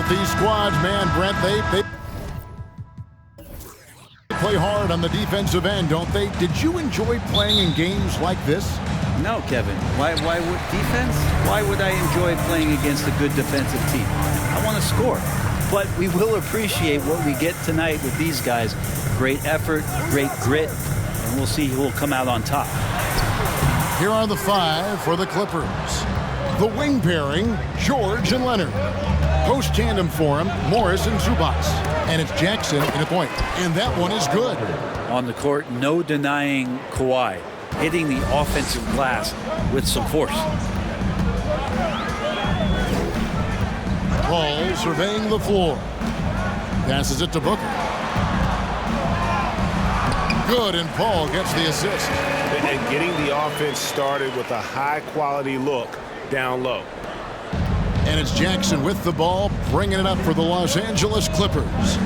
these squads, man, Brent, they play hard on the defensive end, don't they? Did you enjoy playing in games like this? No, Kevin. Why would defense? Why would I enjoy playing against a good defensive team? I want to score. But we will appreciate what we get tonight with these guys. Great effort, great grit, and we'll see who will come out on top. Here are the five for the Clippers. The wing pairing, George and Leonard. Post tandem for him, Morris and Zubac. And it's Jackson in a point. And that one is good. On the court, no denying Kawhi, hitting the offensive glass with some force. Paul surveying the floor. Passes it to Booker. Good, and Paul gets the assist. And getting the offense started with a high-quality look down low. And it's Jackson with the ball, bringing it up for the Los Angeles Clippers.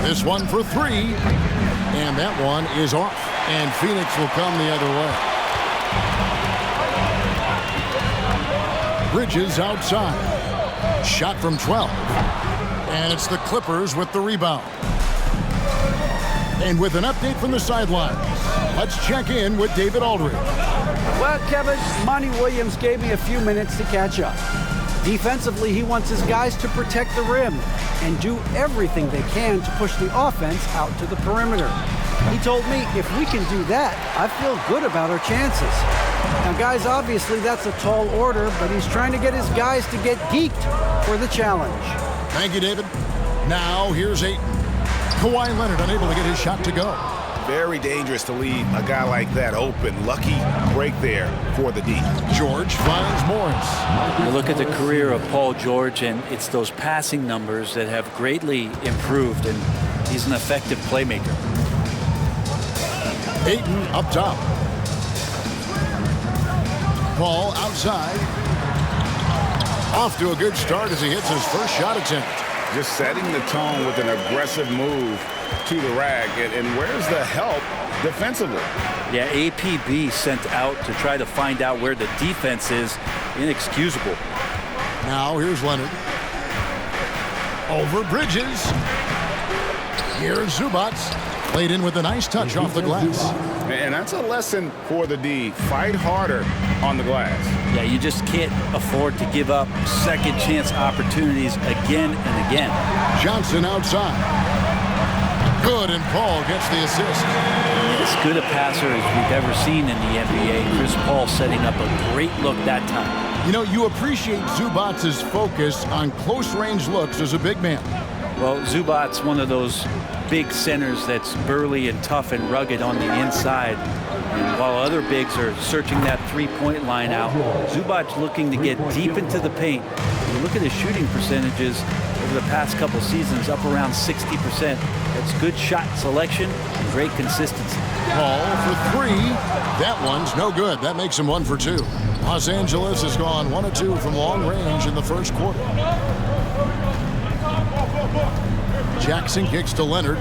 This one for three, and that one is off. And Phoenix will come the other way. Bridges outside. Shot from 12. And it's the Clippers with the rebound. And with an update from the sidelines, let's check in with David Aldridge. Well, Kevin, Monty Williams gave me a few minutes to catch up. Defensively, he wants his guys to protect the rim and do everything they can to push the offense out to the perimeter. He told me if we can do that, I feel good about our chances. Now, guys, obviously that's a tall order, but he's trying to get his guys to get geeked for the challenge. Thank you, David. Now, here's Ayton. Kawhi Leonard unable to get his shot to go. Very dangerous to leave a guy like that open. Lucky break there for the D. George finds Morris. You look at the career of Paul George, and it's those passing numbers that have greatly improved, and he's an effective playmaker. Ayton up top. Paul outside. Off to a good start as he hits his first shot attempt. Just setting the tone with an aggressive move to the rack. And where's the help defensively? Yeah, APB sent out to try to find out where the defense is. Inexcusable. Now here's Leonard. Over Bridges. Here's Zubac. Played in with a nice touch off the glass. And that's a lesson for the D. Fight harder on the glass. Yeah, you just can't afford to give up second chance opportunities again and again. Johnson outside. Good, and Paul gets the assist. As good a passer as we've ever seen in the NBA. Chris Paul setting up a great look that time. You know, you appreciate Zubac's focus on close-range looks as a big man. Well, Zubac's one of those big centers that's burly and tough and rugged on the inside. And while other bigs are searching that three-point line out, Zubac looking to get deep into the paint. You look at his shooting percentages over the past couple seasons, up around 60%. That's good shot selection and great consistency. Paul for three. That one's no good. That makes him 1 for 2. Los Angeles has gone 1 of 2 from long range in the first quarter. Jackson kicks to Leonard.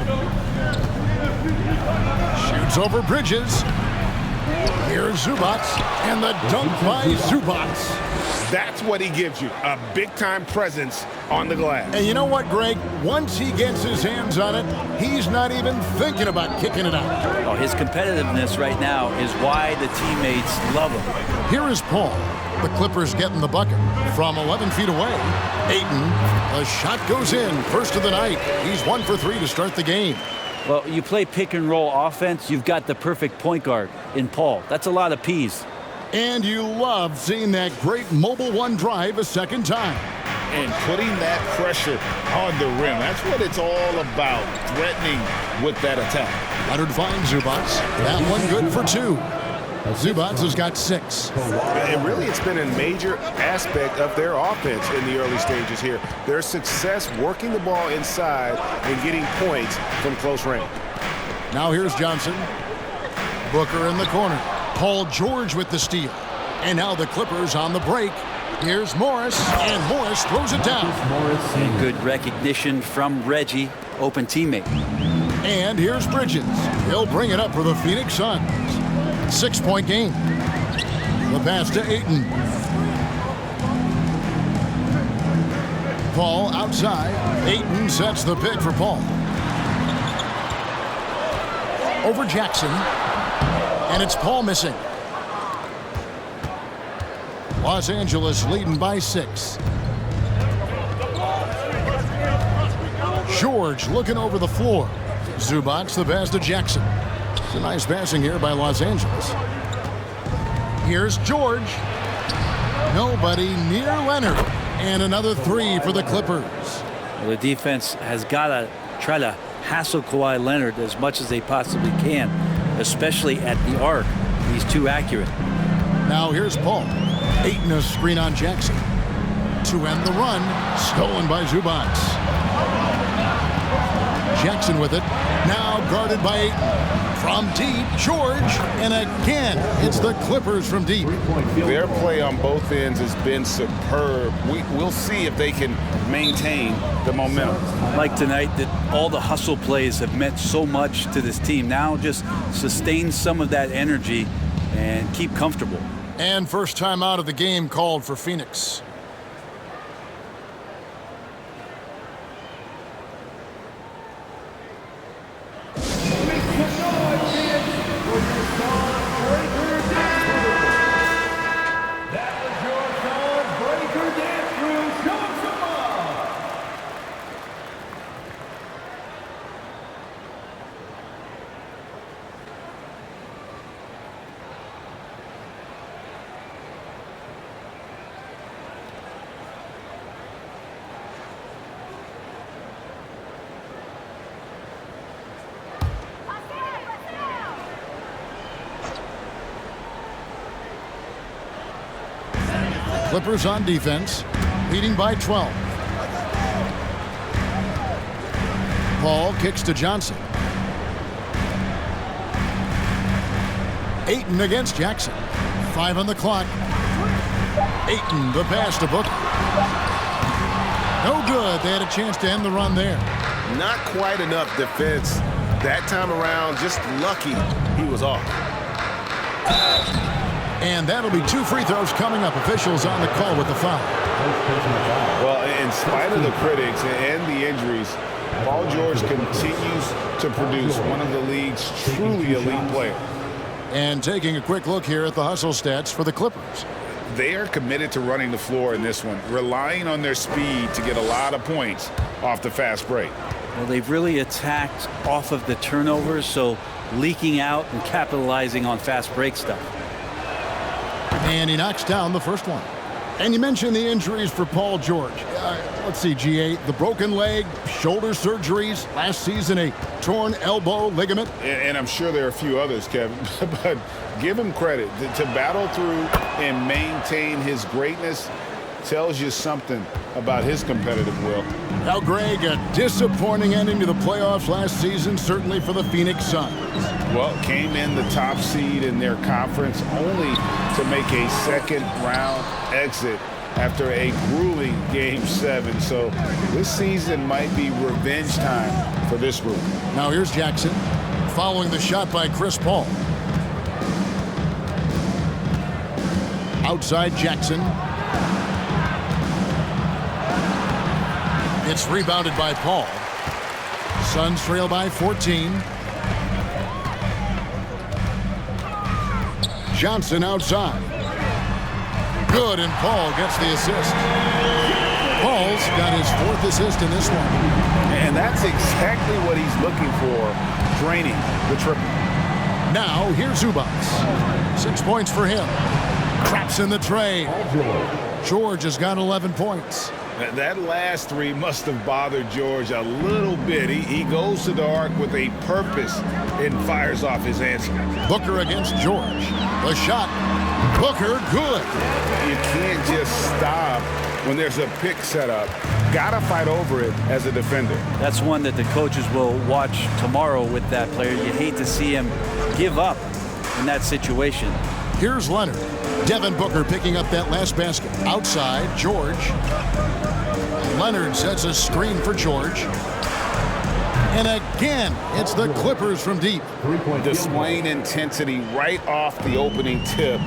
Shoots over Bridges. Here's Zubac, and the dunk by Zubac. That's what he gives you, a big-time presence on the glass. And you know what, Greg? Once he gets his hands on it, he's not even thinking about kicking it out. Oh, his competitiveness right now is why the teammates love him. Here is Paul. The Clippers getting the bucket from 11 feet away. Ayton, the shot goes in. First of the night. He's 1 for 3 to start the game. Well, you play pick and roll offense, you've got the perfect point guard in Paul. That's a lot of P's. And you love seeing that great mobile one drive a second time. And putting that pressure on the rim. That's what it's all about, threatening with that attack. Leonard finds Zubac. That one good for 2. Zubac has got 6. And really, it's been a major aspect of their offense in the early stages here. Their success working the ball inside and getting points from close range. Now here's Johnson. Booker in the corner. Paul George with the steal. And now the Clippers on the break. Here's Morris, and Morris throws it down. And good recognition from Reggie, open teammate. And here's Bridges. He'll bring it up for the Phoenix Suns. 6-point game. The pass to Ayton. Paul outside. Ayton sets the pick for Paul. Over Jackson. And it's Paul missing. Los Angeles leading by 6. George looking over the floor. Zubac the pass to Jackson. It's a nice passing here by Los Angeles. Here's George. Nobody near Leonard. And another 3 for the Clippers. Well, the defense has got to try to hassle Kawhi Leonard as much as they possibly can, especially at the arc. He's too accurate. Now here's Paul. Ayton a screen on Jackson. To end the run, stolen by Zubac. Jackson with it. Now guarded by Ayton. From deep, George. And again, it's the Clippers from deep. Their play on both ends has been superb. We'll see if they can maintain the momentum. Like tonight, that all the hustle plays have meant so much to this team. Now just sustain some of that energy and keep comfortable. And first time out of the game called for Phoenix. Clippers on defense, leading by 12. Paul kicks to Johnson. Ayton against Jackson. 5 on the clock. Ayton, the pass to Booker. No good. They had a chance to end the run there. Not quite enough defense. That time around, just lucky he was off. And that'll be 2 free throws coming up. Officials on the call with the foul. Well, in spite of the critics and the injuries, Paul George continues to produce one of the league's truly elite players. And taking a quick look here at the hustle stats for the Clippers. They are committed to running the floor in this one, relying on their speed to get a lot of points off the fast break. Well, they've really attacked off of the turnovers, so leaking out and capitalizing on fast break stuff. And he knocks down the first one. And you mentioned the injuries for Paul George. Let's see, G8, the broken leg, shoulder surgeries, last season a torn elbow ligament. And I'm sure there are a few others, Kevin, but give him credit. To battle through and maintain his greatness tells you something about his competitive will. Now, Greg, a disappointing ending to the playoffs last season, certainly for the Phoenix Suns. Well, came in the top seed in their conference only to make a second-round exit after a grueling Game 7. So this season might be revenge time for this group. Now here's Jackson following the shot by Chris Paul. Outside Jackson. It's rebounded by Paul. Suns trail by 14. Johnson outside. Good, and Paul gets the assist. Paul's got his 4th assist in this one. And that's exactly what he's looking for, draining the triple. Now, here's Zubac. 6 points for him. Traps in the tray. George has got 11 points. That last 3 must have bothered George a little bit. He goes to the arc with a purpose and fires off his answer. Booker against George. The shot. Booker, good. You can't just stop when there's a pick set up. Gotta fight over it as a defender. That's one that the coaches will watch tomorrow with that player. You hate to see him give up in that situation. Here's Leonard. Devin Booker picking up that last basket. Outside, George. Leonard sets a screen for George. And again, it's the Clippers from deep. Displaying intensity right off the opening tip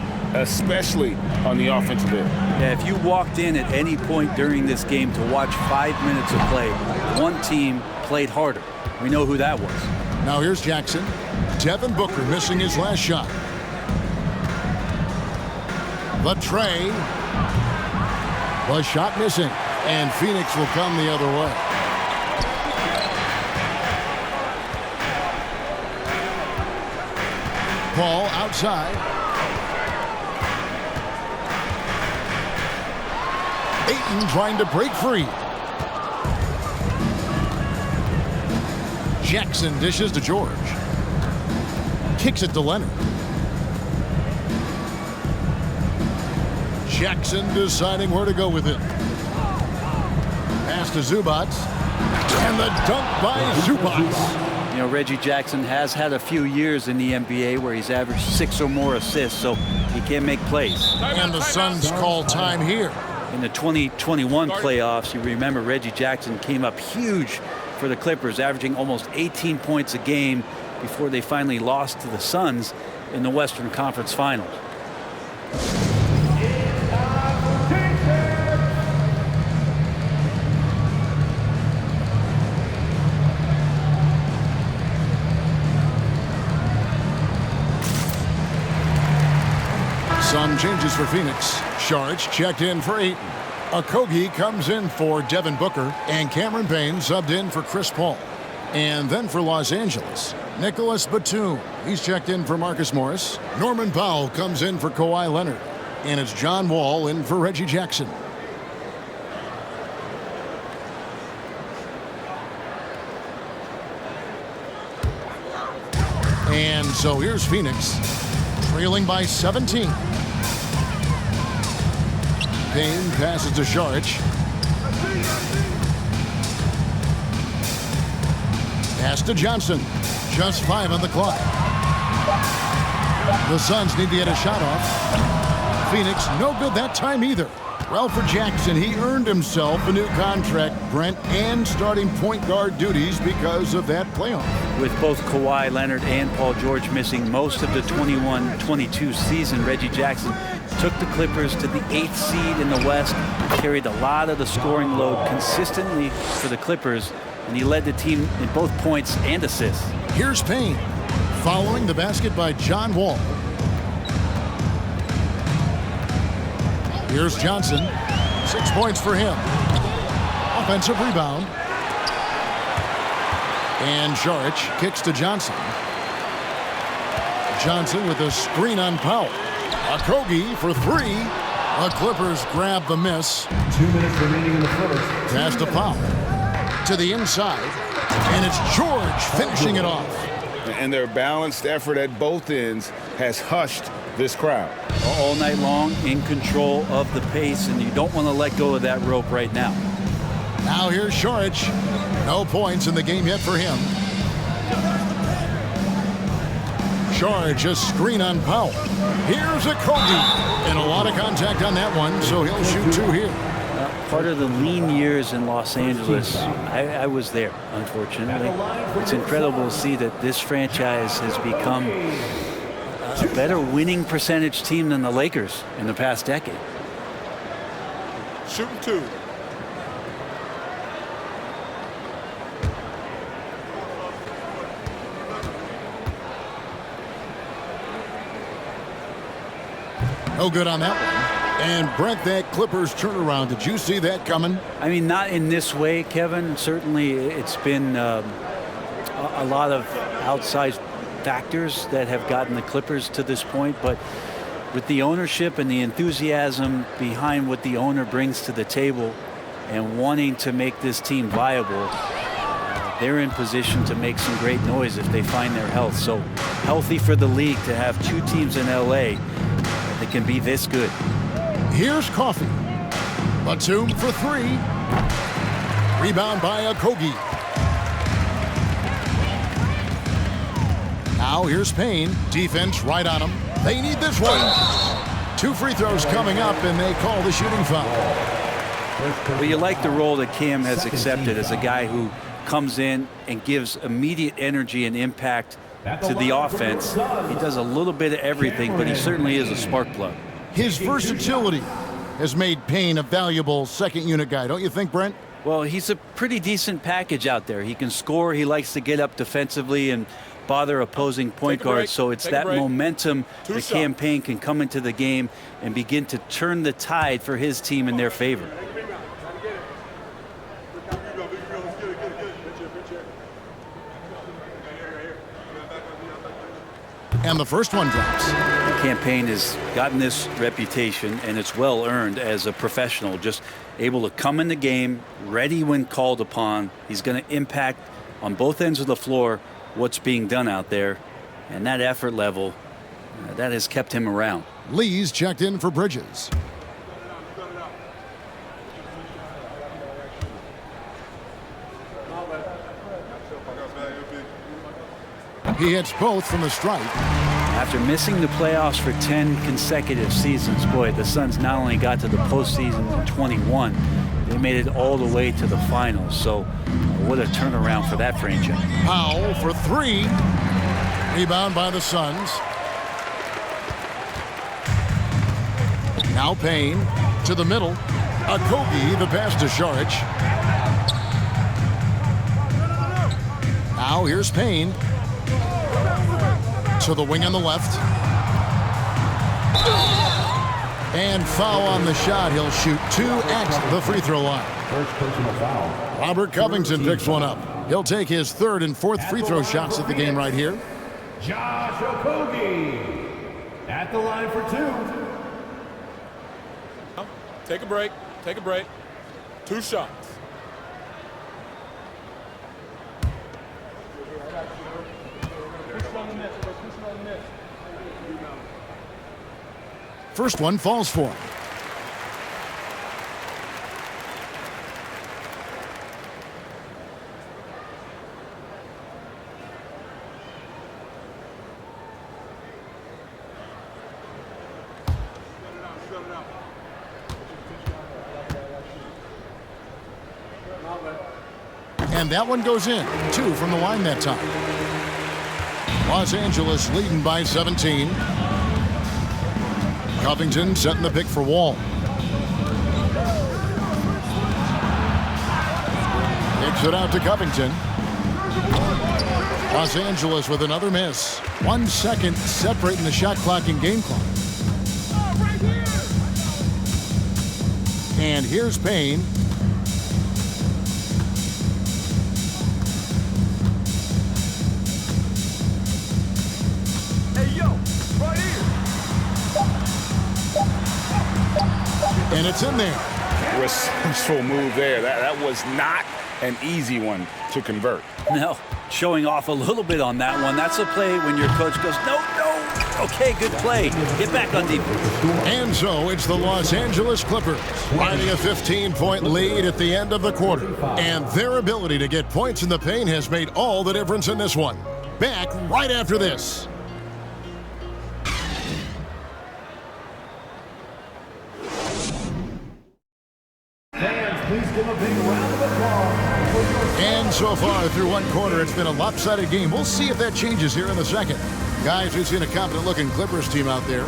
especially on the offensive end. Yeah, if you walked in at any point during this game to watch 5 minutes of play, one team played harder. We know who that was. Now here's Jackson. Devin Booker missing his last shot. The tray. The shot missing. And Phoenix will come the other way. Ball outside. Ayton trying to break free. Jackson dishes to George. Kicks it to Leonard. Jackson deciding where to go with it. Pass to Zubac. And the dunk by Zubac. You know, Reggie Jackson has had a few years in the NBA where he's averaged 6 or more assists, so he can make plays. And the Suns call time here. In the 2021 playoffs, you remember Reggie Jackson came up huge for the Clippers, averaging almost 18 points a game before they finally lost to the Suns in the Western Conference Finals. Some changes for Phoenix. Saric checked in for Ayton. Okogie comes in for Devin Booker, and Cameron Payne subbed in for Chris Paul. And then for Los Angeles, Nicholas Batum. He's checked in for Marcus Morris. Norman Powell comes in for Kawhi Leonard. And it's John Wall in for Reggie Jackson. And so here's Phoenix, trailing by 17. Payne passes to Saric. Pass to Johnson. Just 5 on the clock. The Suns need to get a shot off. Phoenix, no good that time either. Well, for Jackson, he earned himself a new contract, Brent, and starting point guard duties because of that playoff. With both Kawhi Leonard and Paul George missing most of the 21-22 season, Reggie Jackson took the Clippers to the 8th seed in the West, carried a lot of the scoring load consistently for the Clippers, and he led the team in both points and assists. Here's Payne, following the basket by John Wall. Here's Johnson. 6 points for him. Offensive rebound. And Saric kicks to Johnson. Johnson with a screen on Powell. Okogie for 3. The Clippers grab the miss. 2 minutes remaining in the first. Pass to Powell. To the inside. And it's George finishing it off. And their balanced effort at both ends has hushed this crowd. All night long, in control of the pace, and you don't want to let go of that rope right now. Now here's Saric. No points in the game yet for him. Saric, a screen on Powell. Here's Okogie. And a lot of contact on that one, so he'll shoot 2 here. Part of the lean years in Los Angeles, I was there, unfortunately. It's incredible to see that this franchise has become a better winning percentage team than the Lakers in the past decade. Shooting 2. No good on that one. And Brent, that Clippers turnaround, did you see that coming? I mean, not in this way, Kevin. Certainly it's been a lot of outsized factors that have gotten the Clippers to this point, but with the ownership and the enthusiasm behind what the owner brings to the table and wanting to make this team viable, they're in position to make some great noise if they find their health. So healthy for the league to have 2 teams in LA that can be this good. Here's Coffey. Batum for 3. Rebound by Okogie. Now here's Payne. Defense right on him. They need this one. 2 free throws coming up, and they call the shooting foul. Well, you like the role that Cam has accepted as a guy who comes in and gives immediate energy and impact to the offense. He does a little bit of everything, but he certainly is a spark plug. His versatility has made Payne a valuable second unit guy, don't you think, Brent? Well, he's a pretty decent package out there. He can score. He likes to get up defensively and bother opposing point guards. So it's that momentum that Cam Payne can come into the game and begin to turn the tide for his team in their favor. And the first one drops. Cam Payne has gotten this reputation, and it's well earned as a professional, just able to come in the game, ready when called upon. He's going to impact on both ends of the floor what's being done out there, and that effort level, that has kept him around. Lee's checked in for Bridges. He hits both from the stripe. After missing the playoffs for 10 consecutive seasons, boy, the Suns not only got to the postseason in 21, they made it all the way to the finals. So what a turnaround for that franchise. Powell for three. Rebound by the Suns. Now Payne to the middle. Okogie, the pass to Šarić. Now here's Payne. To the wing on the left. And foul on the shot. He'll shoot 2 at the free throw line. First personal foul. Robert Covington picks one up. He'll take his third and fourth free throw shots at the game right here. Josh Okogie at the line for 2. Take a break. Take a break. 2 shots. First one falls for him. And that one goes in. 2 from the line that time. Los Angeles leading by 17. Covington setting the pick for Wall. Kicks it out to Covington. Los Angeles with another miss. 1 second separating the shot clock and game clock. And here's Payne. And it's in there. Resourceful move there. That was not an easy one to convert. No, showing off a little bit on that one. That's a play when your coach goes, no. Okay, good play. Get back on defense. And so it's the Los Angeles Clippers riding a 15-point lead at the end of the quarter. And their ability to get points in the paint has made all the difference in this one. Back right after this. And so far through one quarter, it's been a lopsided game. We'll see if that changes here in the second. Guys, we've seen a confident-looking Clippers team out there.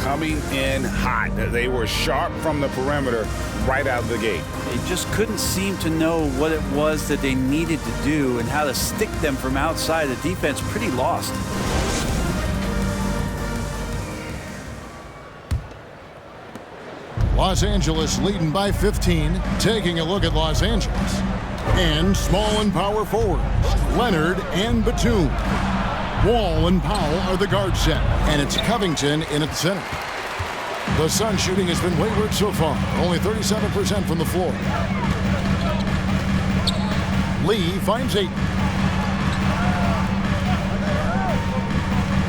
Coming in hot. They were sharp from the perimeter right out of the gate. They just couldn't seem to know what it was that they needed to do and how to stick them from outside. The defense pretty lost. Los Angeles leading by 15. Taking a look at Los Angeles. And small and power forwards, Leonard and Batum. Wall and Powell are the guard set, and it's Covington in at the center. The Suns shooting has been wayward so far, only 37% from the floor. Lee finds 8.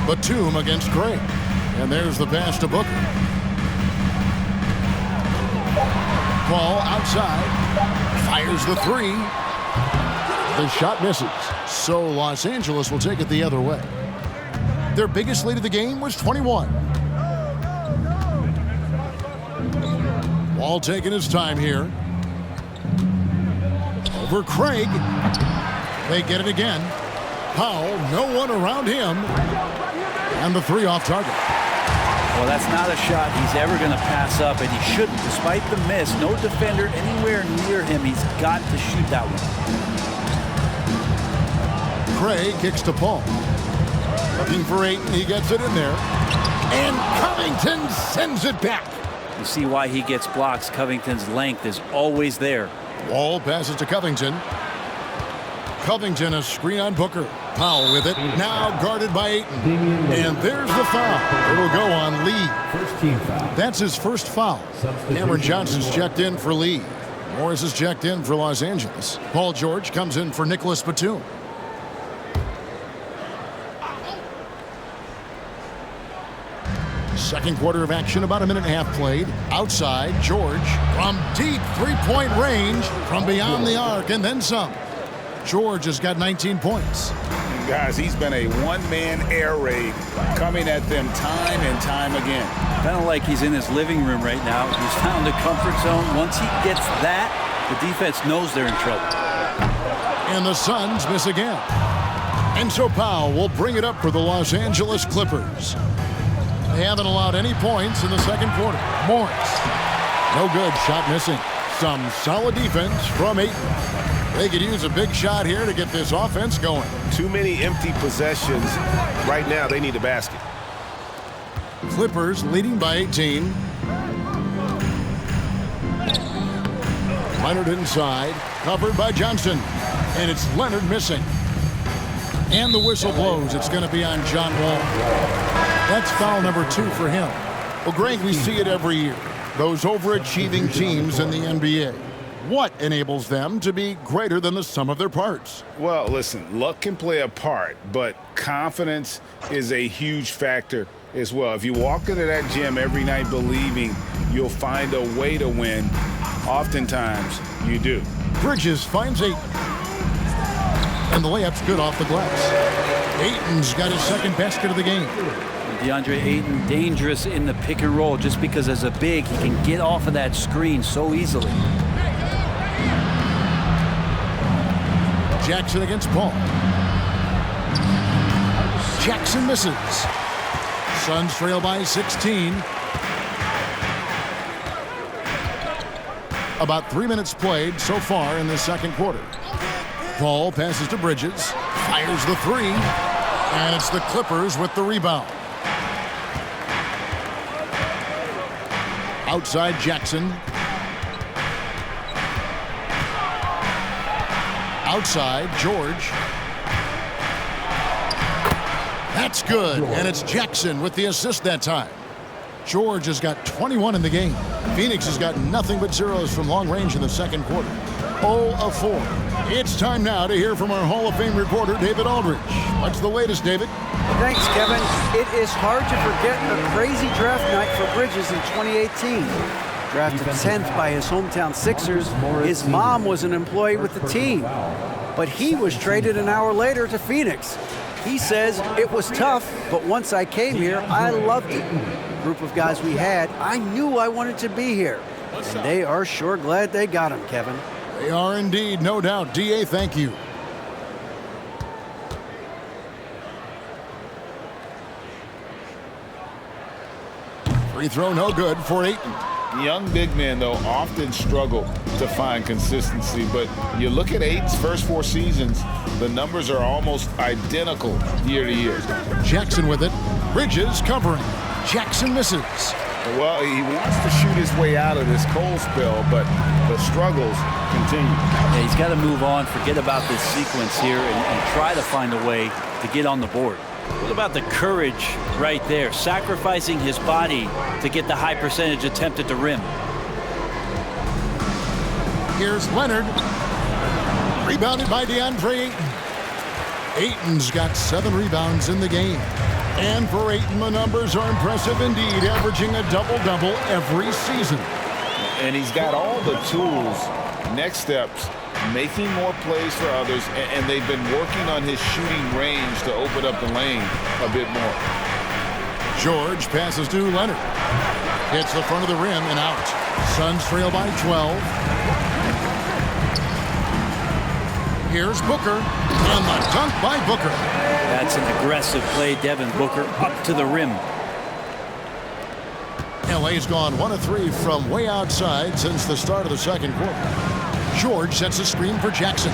Batum against Craig, and there's the pass to Booker. Ball outside, fires the 3. The shot misses, so Los Angeles will take it the other way. Their biggest lead of the game was 21. Wall taking his time here. Over Craig. They get it again. Powell, no one around him. And the 3 off target. Well, that's not a shot he's ever going to pass up, and he shouldn't. Despite the miss, no defender anywhere near him. He's got to shoot that one. Craig kicks to Paul. Looking for Ayton. He gets it in there. And Covington sends it back. You see why he gets blocks. Covington's length is always there. Wall passes to Covington. Covington, a screen on Booker. Powell with it. Now guarded by Ayton. And there's the foul. It'll go on Lee. First team foul. That's his first foul. Cameron Johnson's checked in for Lee. Morris is checked in for Los Angeles. Paul George comes in for Nicholas Batum. Second quarter of action, about a minute and a half played. Outside, George from deep three-point range, from beyond the arc, and then some. George has got 19 points. Guys, he's been a one-man air raid coming at them time and time again. Kind of like he's in his living room right now. He's found a comfort zone. Once he gets that, the defense knows they're in trouble. And the Suns miss again. And so Powell will bring it up for the Los Angeles Clippers. They haven't allowed any points in the second quarter. Morris. No good. Shot missing. Some solid defense from Ayton. They could use a big shot here to get this offense going. Too many empty possessions. Right now, they need a basket. Clippers leading by 18. Leonard inside. Covered by Johnson. And it's Leonard missing. And the whistle blows. It's going to be on John Wall. That's foul number 2 for him. Well, Greg, we see it every year. Those overachieving teams in the NBA. What enables them to be greater than the sum of their parts? Well, listen, luck can play a part, but confidence is a huge factor as well. If you walk into that gym every night believing you'll find a way to win, oftentimes you do. Bridges finds Ayton. And the layup's good off the glass. Ayton's got his second basket of the game. DeAndre Ayton dangerous in the pick and roll just because as a big, he can get off of that screen so easily. Jackson against Paul. Jackson misses. Suns trail by 16. About 3 minutes played so far in the second quarter. Paul passes to Bridges. Fires the three. And it's the Clippers with the rebound. Outside Jackson. Outside, George. That's good, and it's Jackson with the assist that time. George has got 21 in the game. Phoenix has got nothing but zeros from long range in the second quarter. 0 of 4. It's time now to hear from our Hall of Fame reporter, David Aldridge. What's the latest, David? Thanks, Kevin. It is hard to forget the crazy draft night for Bridges in 2018. Drafted 10th by his hometown Sixers, his mom was an employee with the team. But he was traded an hour later to Phoenix. He says, it was tough, but once I came here, I loved it. The group of guys we had, I knew I wanted to be here. And they are sure glad they got him, Kevin. They are indeed, no doubt. D.A., thank you. Free throw no good for Ayton. Young big men, though, often struggle to find consistency, but you look at Ayton's first 4 seasons, the numbers are almost identical year to year. Jackson with it. Bridges covering. Jackson misses. Well, he wants to shoot his way out of this cold spell, but the struggles continue. Yeah, he's got to move on, forget about this sequence here, and try to find a way to get on the board. What about the courage right there, sacrificing his body to get the high percentage attempt at the rim? Here's Leonard. Rebounded by DeAndre Ayton. Ayton's got 7 rebounds in the game. And for Ayton, the numbers are impressive indeed, averaging a double-double every season. And he's got all the tools, next steps, making more plays for others, and they've been working on his shooting range to open up the lane a bit more. George passes to Leonard. Hits the front of the rim and out. Suns trail by 12. Here's Booker, and the dunk by Booker. That's an aggressive play, Devin Booker, up to the rim. LA's gone 1 of 3 from way outside since the start of the second quarter. George sets a screen for Jackson.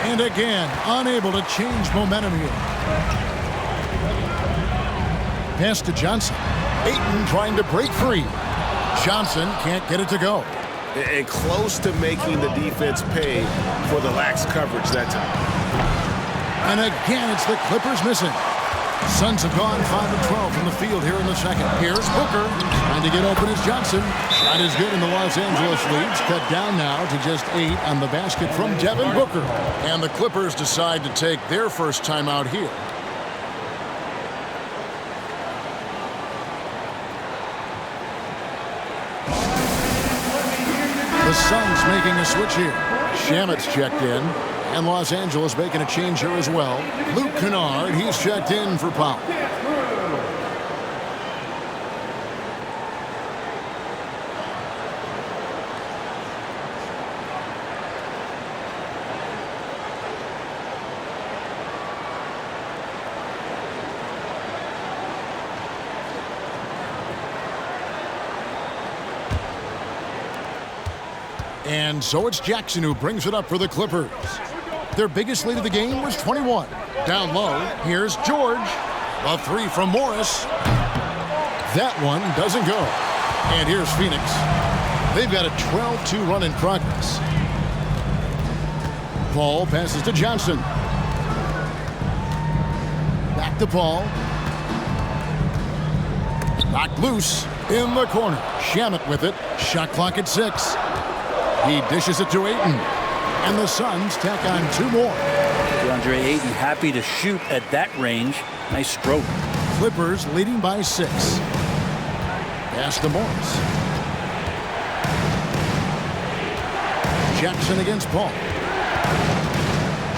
And again, unable to change momentum here. Pass to Johnson. Ayton trying to break free. Johnson can't get it to go. And close to making the defense pay for the lax coverage that time. And again, it's the Clippers missing. Suns have gone 5 of 12 from the field here in the second. Here's Booker trying to get open as Johnson. Shot is good, and the Los Angeles leads cut down now to just 8 on the basket from Devin Booker. And the Clippers decide to take their first timeout here. The Suns making a switch here. Shamet's checked in. And Los Angeles making a change here as well. Luke Kennard, he's checked in for Powell. And so it's Jackson who brings it up for the Clippers. Their biggest lead of the game was 21. Down low, here's George. A 3 from Morris. That one doesn't go. And here's Phoenix. They've got a 12-2 run in progress. Paul passes to Johnson. Back to Paul. Knocked loose in the corner. Shamet with it. Shot clock at 6. He dishes it to Ayton. And the Suns tack on 2 more. DeAndre Ayton happy to shoot at that range. Nice stroke. Clippers leading by 6. Pass to Morris. Jackson against Paul.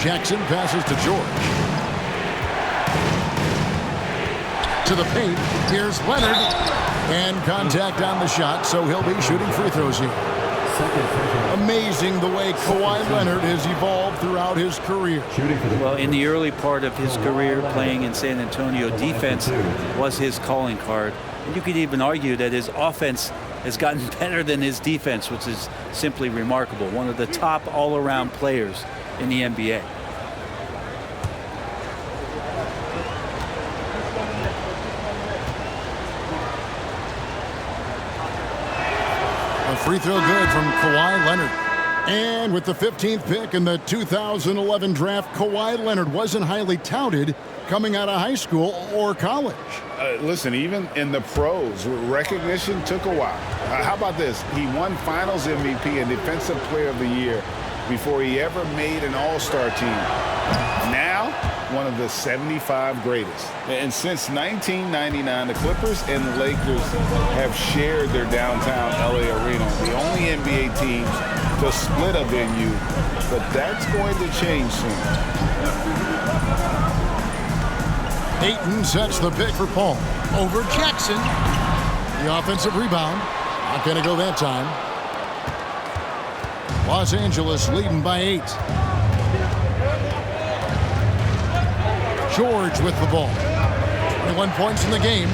Jackson passes to George. To the paint. Here's Leonard. And contact on the shot, so he'll be shooting free throws here. Amazing the way Kawhi Leonard has evolved throughout his career. Well, in the early part of his career playing in San Antonio, defense was his calling card. And you could even argue that his offense has gotten better than his defense, which is simply remarkable. One of the top all-around players in the NBA. A free throw good from Kawhi Leonard. And with the 15th pick in the 2011 draft, Kawhi Leonard wasn't highly touted coming out of high school or college. Listen, even in the pros, recognition took a while. How about this? He won Finals MVP and Defensive Player of the Year before he ever made an All-Star team. Now, one of the 75 greatest. And since 1999, the Clippers and the Lakers have shared their downtown LA arena, the only NBA teams to split a venue, but that's going to change soon. Ayton sets the pick for Paul. Over Jackson. The offensive rebound. Not going to go that time. Los Angeles leading by 8. George with the ball. 21 points in the game.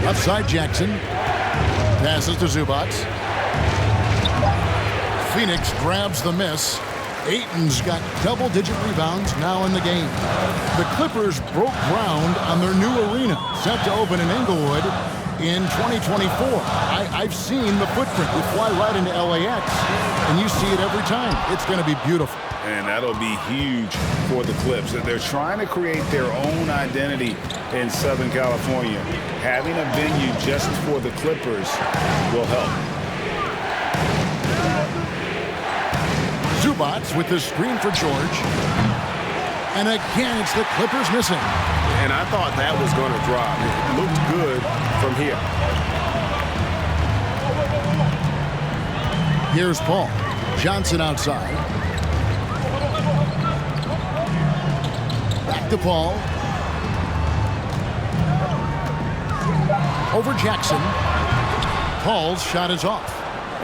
Outside Jackson. Passes to Zubac. Phoenix grabs the miss. Ayton's got double-digit rebounds now in the game. The Clippers broke ground on their new arena, set to open in Inglewood in 2024. I've seen the footprint. We fly right into LAX, and you see it every time. It's going to be beautiful. And that'll be huge for the Clips. They're trying to create their own identity in Southern California. Having a venue just for the Clippers will help. Zubac with the screen for George. And again, it's the Clippers missing. And I thought that was going to drop. It looked good from here. Here's Paul. Johnson outside. Back to Paul. Over Jackson. Paul's shot is off.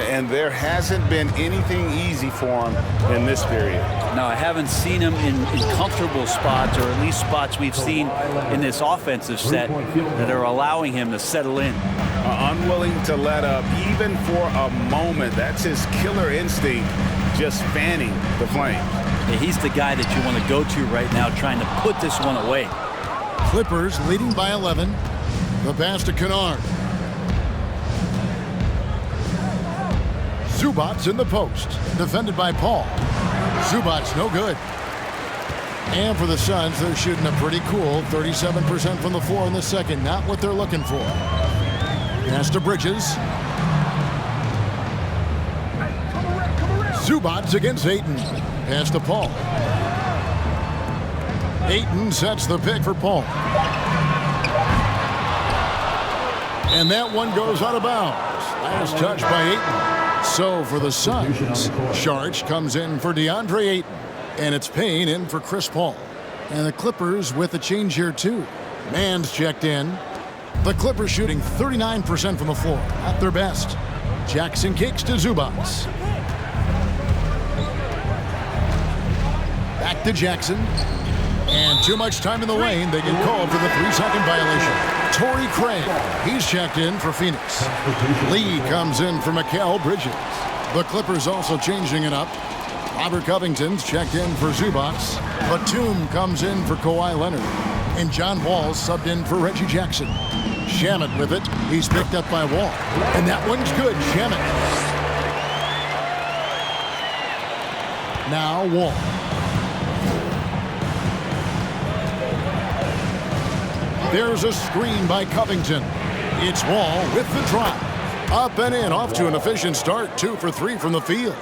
And there hasn't been anything easy for him in this period. Now, I haven't seen him in comfortable spots, or at least spots we've seen in this offensive set that are allowing him to settle in. Unwilling to let up even for a moment. That's his killer instinct, just fanning the flame. Yeah, he's the guy that you want to go to right now, trying to put this one away. Clippers leading by 11. The pass to Kennard. Zubac in the post, defended by Paul. Zubac no good. And for the Suns, they're shooting a pretty cool 37% from the floor in the second. Not what they're looking for. Pass to Bridges. Zubac against Ayton. Pass to Paul. Ayton sets the pick for Paul. And that one goes out of bounds. Last touch by Ayton. So for the Suns, Saric comes in for DeAndre Ayton. And it's Payne in for Chris Paul. And the Clippers with a change here too. Mann's checked in. The Clippers shooting 39% from the floor, at their best. Jackson kicks to Zubac. Back to Jackson. And too much time in the lane. They get called for the 3-second violation. Torrey Craig, he's checked in for Phoenix. Lee comes in for Mikal Bridges. The Clippers also changing it up. Robert Covington's checked in for Zubac. Batum comes in for Kawhi Leonard. And John Wall subbed in for Reggie Jackson. Shamet with it. He's picked up by Wall. And that one's good. Shamet. Now Wall. There's a screen by Covington. It's Wall with the drive. Up and in, off to an efficient start. 2 for 3 from the field.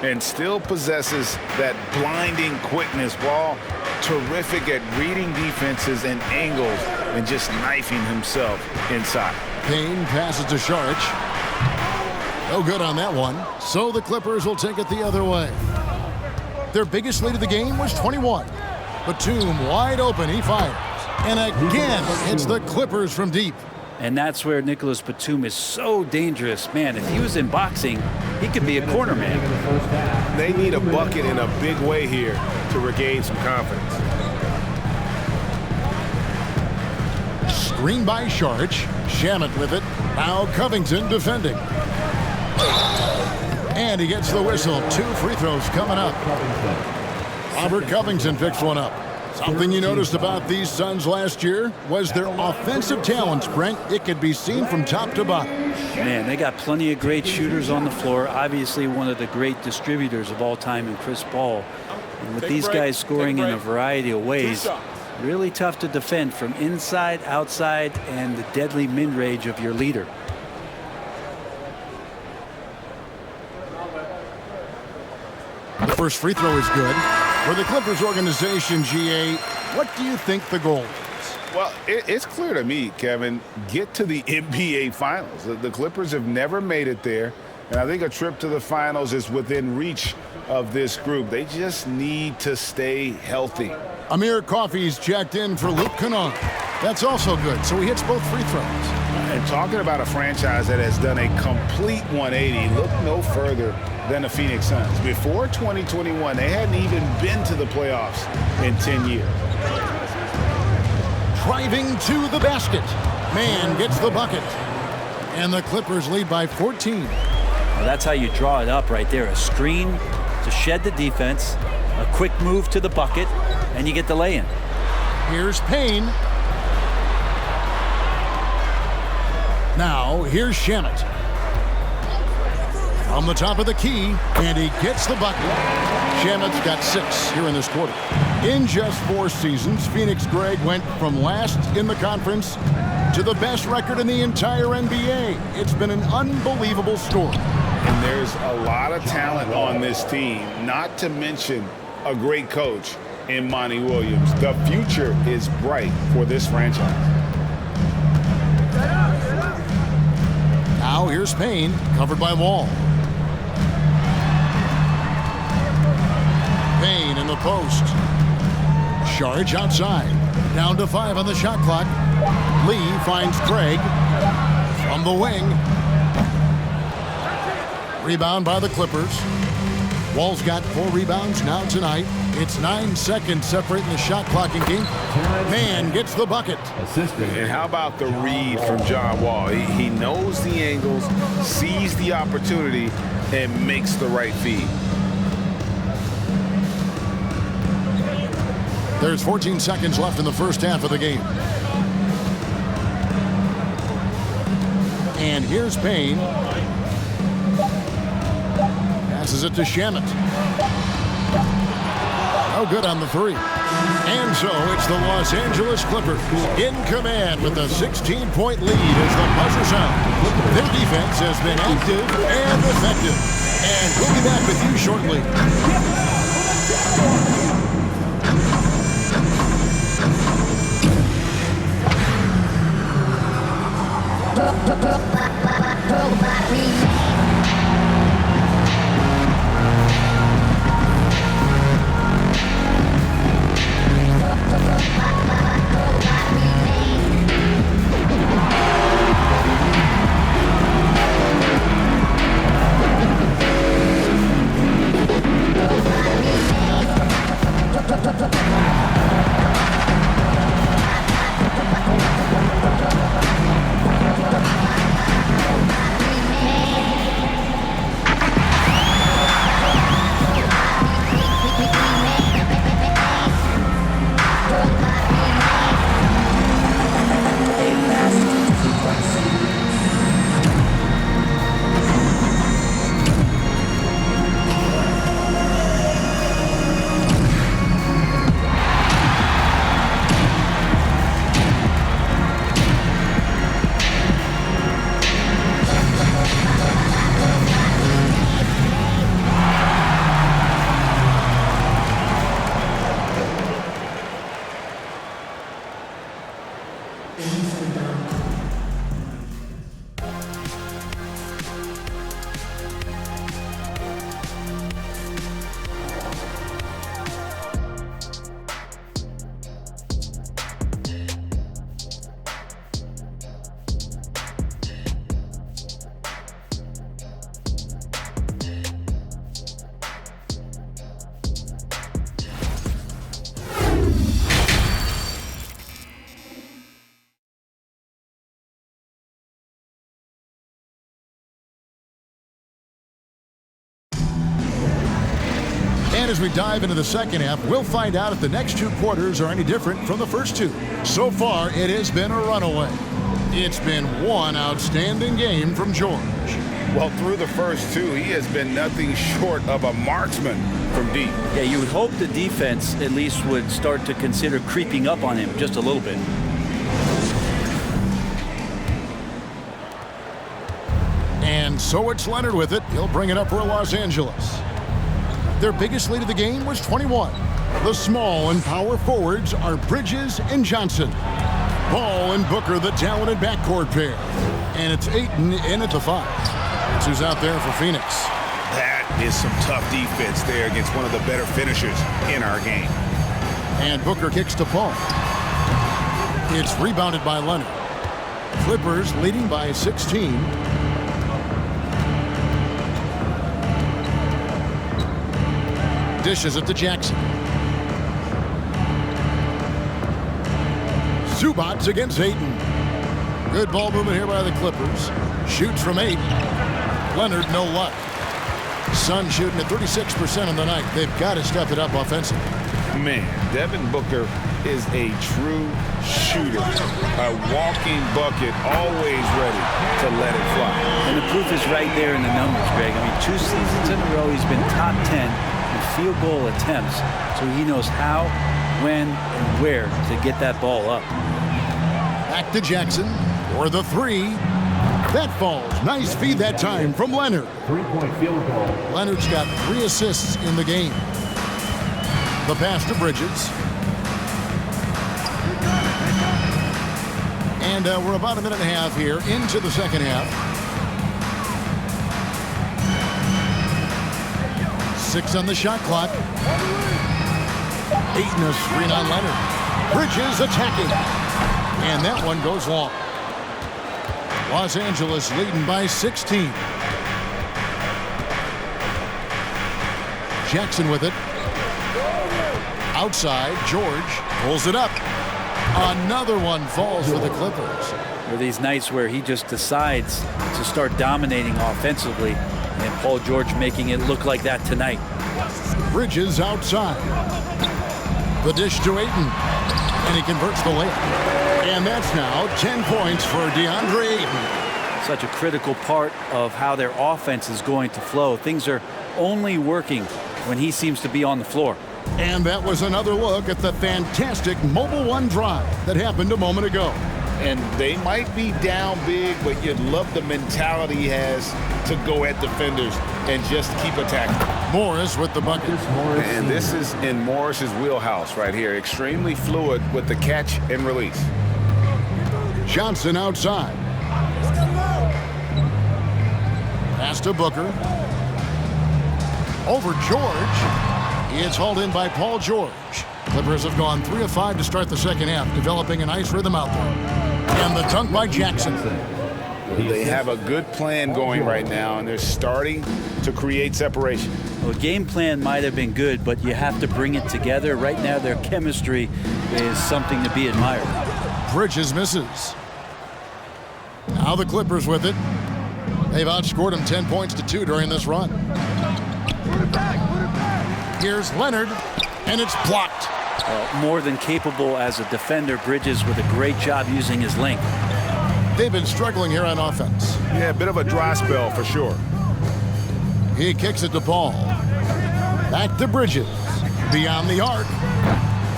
And still possesses that blinding quickness. Wall terrific at reading defenses and angles and just knifing himself inside. Payne passes to Saric. No good on that one. So the Clippers will take it the other way. Their biggest lead of the game was 21. Batum wide open. He fires. And again, it's the Clippers from deep. And that's where Nicholas Batum is so dangerous. Man, if he was in boxing, he could be a corner man. They need a bucket in a big way here to regain some confidence. Screen by Saric. Shamet with it. Now Covington defending. And he gets the whistle. 2 free throws coming up. Robert Covington picks one up. Something you noticed about these Suns last year was their offensive talent, Brent. It could be seen from top to bottom. Man, they got plenty of great shooters on the floor. Obviously, one of the great distributors of all time in Chris Paul. And with these guys scoring in a variety of ways, really tough to defend from inside, outside, and the deadly mid-range of your leader. The first free throw is good. For the Clippers organization, GA, what do you think the goal is? Well, it's clear to me, Kevin, get to the NBA Finals. The Clippers have never made it there, and I think a trip to the Finals is within reach of this group. They just need to stay healthy. Amir Coffey's checked in for Luke Kennard. That's also good, so he hits both free throws. And talking about a franchise that has done a complete 180, look no further than the Phoenix Suns. Before 2021, they hadn't even been to the playoffs in 10 years. Driving to the basket. Man gets the bucket. And the Clippers lead by 14. Well, that's how you draw it up right there. A screen to shed the defense, a quick move to the bucket, and you get the lay-in. Here's Payne. Now, here's Shamet. On the top of the key, and he gets the bucket. Shamet's got 6 here in this quarter. In just 4 seasons, Phoenix Greg went from last in the conference to the best record in the entire NBA. It's been an unbelievable story. And there's a lot of talent on this team, not to mention a great coach in Monty Williams. The future is bright for this franchise. Now here's Payne, covered by Wall. Payne in the post. Saric outside. Down to 5 on the shot clock. Lee finds Craig from the wing. Rebound by the Clippers. Wall's got 4 rebounds now tonight. It's 9 seconds separating the shot clock in game. Man gets the bucket. Assistant. And how about the read from John Wall? He knows the angles, sees the opportunity, and makes the right feed. There's 14 seconds left in the first half of the game. And here's Payne. Passes it to Shamet. No good on the 3. And so it's the Los Angeles Clippers in command with a 16-point lead as the buzzer sounds. Their defense has been active and effective. And we'll be back with you shortly. And as we dive into the second half, we'll find out if the next 2 quarters are any different from the first 2. So far, it has been a runaway. It's been one outstanding game from George. Well, through the first 2, he has been nothing short of a marksman from deep. Yeah, you would hope the defense at least would start to consider creeping up on him just a little bit. And so it's Leonard with it. He'll bring it up for Los Angeles. Their biggest lead of the game was 21. The small and power forwards are Bridges and Johnson. Ball and Booker, the talented backcourt pair. And it's Ayton in at the 5. That's who's out there for Phoenix. That is some tough defense there against one of the better finishers in our game. And Booker kicks to Paul. It's rebounded by Leonard. Clippers leading by 16. Dishes it to Jackson. Zubac against Ayton. Good ball movement here by the Clippers. Shoots from 8. Leonard, no luck. Suns shooting at 36% on the night. They've got to step it up offensively. Man, Devin Booker is a true shooter. A walking bucket, always ready to let it fly. And the proof is right there in the numbers, Greg. I mean, 2 seasons in a row, he's been top 10 in field goal attempts. So he knows how, when, and where to get that ball up. Back to Jackson for the 3. That falls. Nice feed that time from Leonard. 3-point field goal. Leonard's got 3 assists in the game. The pass to Bridges. And we're about a minute and a half here into the second half. 6 on the shot clock. Ayton a screen on Leonard. Bridges attacking. And that one goes long. Los Angeles leading by 16. Jackson with it. Outside, George pulls it up. Another one falls for the Clippers. There are these nights where he just decides to start dominating offensively, and Paul George making it look like that tonight. Bridges outside. The dish to Ayton. And he converts the layup. And that's now 10 points for DeAndre Ayton. Such a critical part of how their offense is going to flow. Things are only working when he seems to be on the floor. And that was another look at the fantastic Mobile One drive that happened a moment ago. And they might be down big, but you'd love the mentality he has to go at defenders and just keep attacking. Morris with the bucket. And this is in Morris's wheelhouse right here. Extremely fluid with the catch and release. Johnson outside. Pass to Booker. Over George. It's hauled in by Paul George. Clippers have gone 3 of 5 to start the second half, developing a nice rhythm out there. And the dunk by Jackson. They have a good plan going right now, and they're starting to create separation. Well, game plan might have been good, but you have to bring it together. Right now, their chemistry is something to be admired. Bridges misses. Now the Clippers with it. They've outscored them 10 points to 2 during this run. Here's Leonard, and it's blocked. More than capable as a defender. Bridges with a great job using his length. They've been struggling here on offense. Yeah, a bit of a dry spell for sure. He kicks it to Paul. Back to Bridges. Beyond the arc.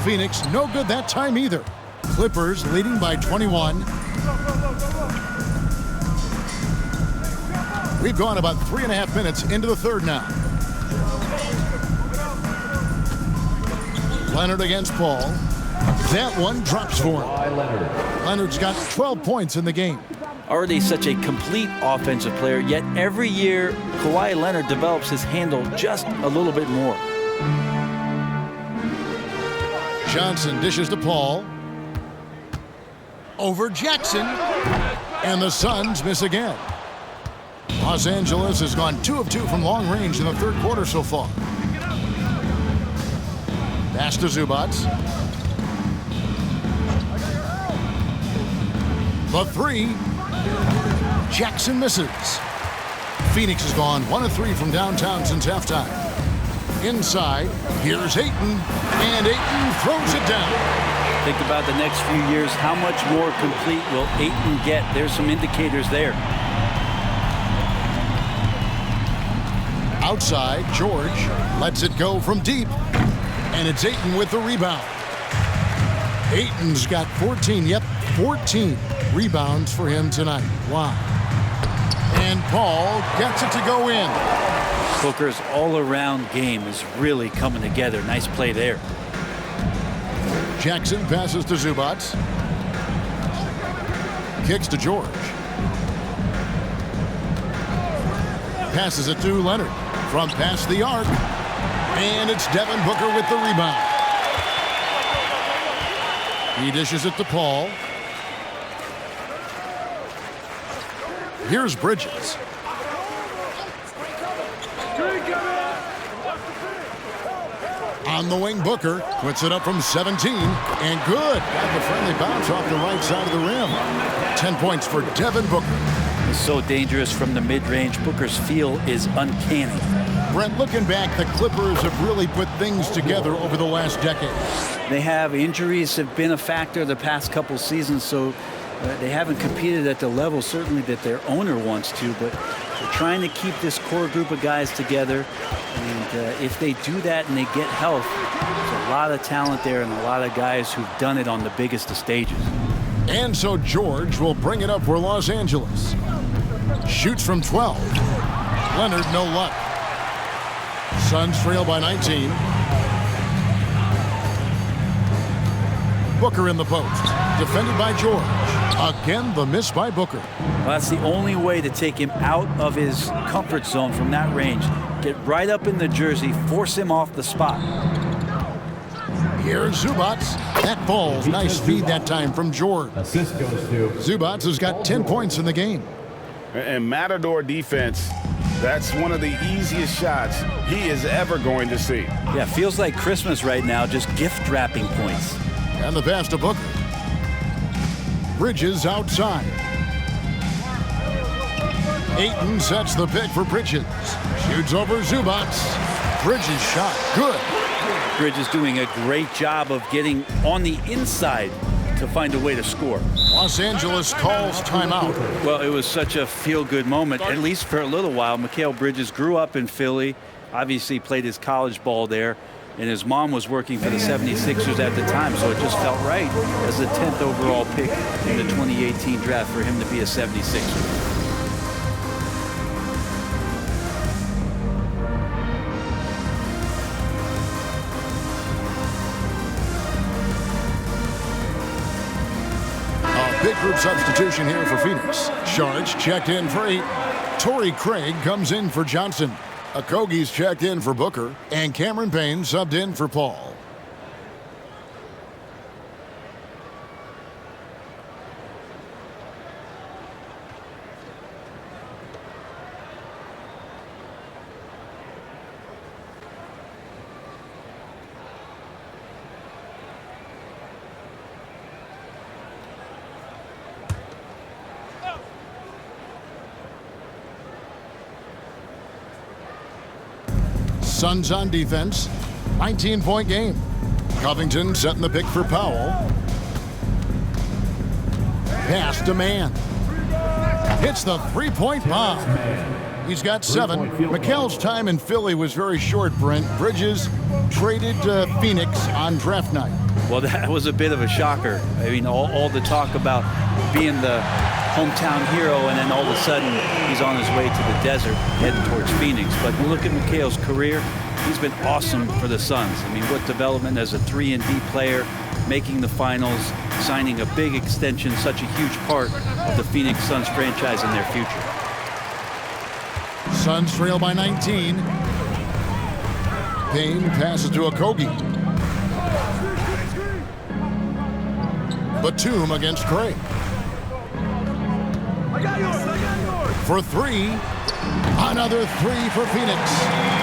Phoenix no good that time either. Clippers leading by 21. We've gone about 3.5 minutes into the third now. Leonard against Paul. That one drops for him. Leonard's got 12 points in the game. Already such a complete offensive player, yet every year Kawhi Leonard develops his handle just a little bit more. Johnson dishes to Paul. Over Jackson. And the Suns miss again. Los Angeles has gone 2 of 2 from long range in the third quarter so far. Pass to Zubac. The 3. Jackson misses. Phoenix has gone 1 of 3 from downtown since halftime. Inside, here's Ayton, and Ayton throws it down. Think about the next few years. How much more complete will Ayton get? There's some indicators there. Outside, George lets it go from deep. And it's Ayton with the rebound. Ayton's got 14, 14 rebounds for him tonight. Wow. And Paul gets it to go in. Booker's all-around game is really coming together. Nice play there. Jackson passes to Zubac. Kicks to George. Passes it to Leonard from past the arc. And it's Devin Booker with the rebound. He dishes it to Paul. Here's Bridges. On the wing, Booker puts it up from 17. And good. Got the friendly bounce off the right side of the rim. 10 points for Devin Booker. He's so dangerous from the mid-range. Booker's feel is uncanny. Brent, looking back, the Clippers have really put things together over the last decade. They have injuries have been a factor the past couple seasons, so they haven't competed at the level certainly that their owner wants to, but they're trying to keep this core group of guys together. And if they do that and they get health, there's a lot of talent there and a lot of guys who've done it on the biggest of stages. And so George will bring it up for Los Angeles. Shoots from 12. Leonard, no luck. Suns trail by 19. Booker in the post. Defended by George. Again, the miss by Booker. Well, that's the only way to take him out of his comfort zone from that range. Get right up in the jersey, force him off the spot. Here's Zubac. That falls. Nice feed that time from George. Assist goes to Zubac has got 10 points in the game. And Matador defense That's one of the easiest shots he is ever going to see. Yeah, feels like Christmas right now, just gift wrapping points. And the pass to Booker. Bridges outside. Ayton sets the pick for Bridges. Shoots over Zubac. Bridges shot. Good. Bridges doing a great job of getting on the inside to find a way to score. Los Angeles calls timeout. Well, it was such a feel-good moment, at least for a little while. Mikal Bridges grew up in Philly, obviously played his college ball there, and his mom was working for the 76ers at the time, so it just felt right as the 10th overall pick in the 2018 draft for him to be a 76er. Big group substitution here for Phoenix. Sharge checked in for 8. Torrey Craig comes in for Johnson. Okogie's checked in for Booker. And Cameron Payne subbed in for Paul. Suns on defense. 19-point game. Covington setting the pick for Powell. Pass to Mann. Hits the three-point bomb. He's got 7. Mikal's time in Philly was very short, Brent. Bridges traded to Phoenix on draft night. Well, that was a bit of a shocker. I mean, all the talk about being the hometown hero, and then all of a sudden he's on his way to the desert heading towards Phoenix. But you look at Mikal's career, he's been awesome for the Suns. I mean, what development as a 3-and-D player, making the finals, signing a big extension, such a huge part of the Phoenix Suns franchise and their future. Suns trail by 19. Payne passes to Okogie. Batum against Craig. For 3. Another 3 for Phoenix.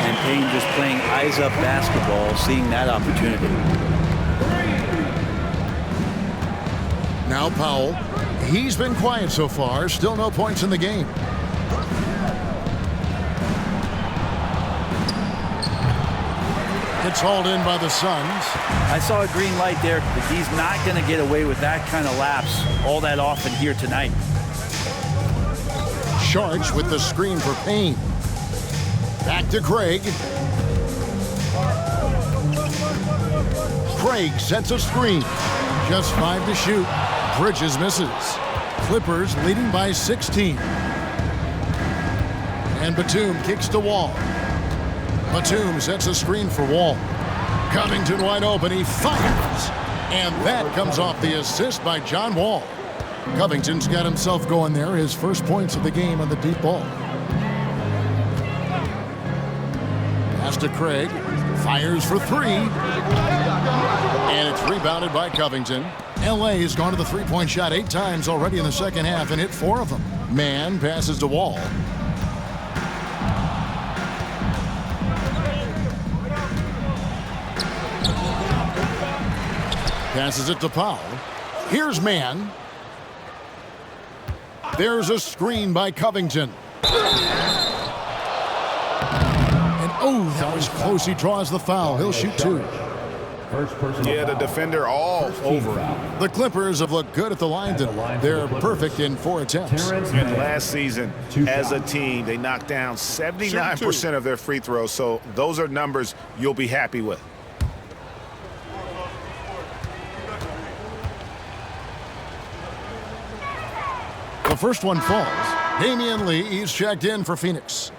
And Payne just playing eyes-up basketball, seeing that opportunity. Now Powell. He's been quiet so far. Still no points in the game. It's hauled in by the Suns. I saw a green light there, but he's not going to get away with that kind of lapse all that often here tonight. Sharge with the screen for Payne. Back to Craig. Craig sets a screen. Just 5 to shoot. Bridges misses. Clippers leading by 16. And Batum kicks to Wall. Batum sets a screen for Wall. Covington wide open. He fires. And that comes off the assist by John Wall. Covington's got himself going there. His first points of the game on the deep ball. Pass to Craig. Fires for 3. And it's rebounded by Covington. L.A. has gone to the three-point shot 8 times already in the second half and hit 4 of them. Mann passes to Wall. Passes it to Powell. Here's Mann. There's a screen by Covington. And oh, that was close. He draws the foul. He'll shoot 2. Yeah, the defender all over him. The Clippers have looked good at the line tonight. They're perfect in 4 attempts. And last season, as a team, they knocked down 79% of their free throws. So those are numbers you'll be happy with. The first one falls. Damian Lee is checked in for Phoenix.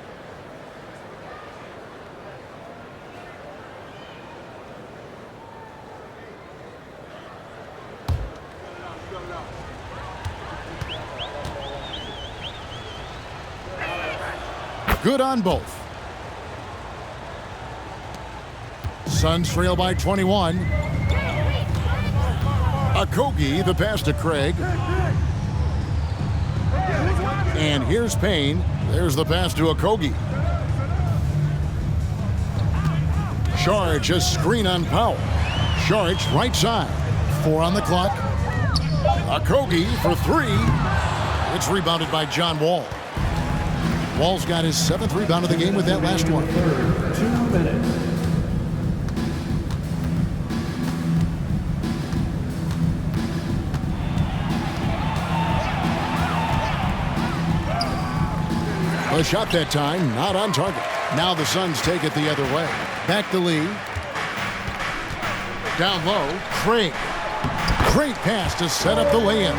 Good on both. Suns trail by 21. Okogie, the pass to Craig. And here's Payne. There's the pass to Okogie. Charge a screen on Powell. Charge right side. 4 on the clock. Okogie for 3. It's rebounded by John Wall. Wall's got his 7th rebound of the game with that last one. 2 minutes. A shot that time, not on target. Now the Suns take it the other way. Back to Lee. Down low, Craig. Great pass to set up the lay-in.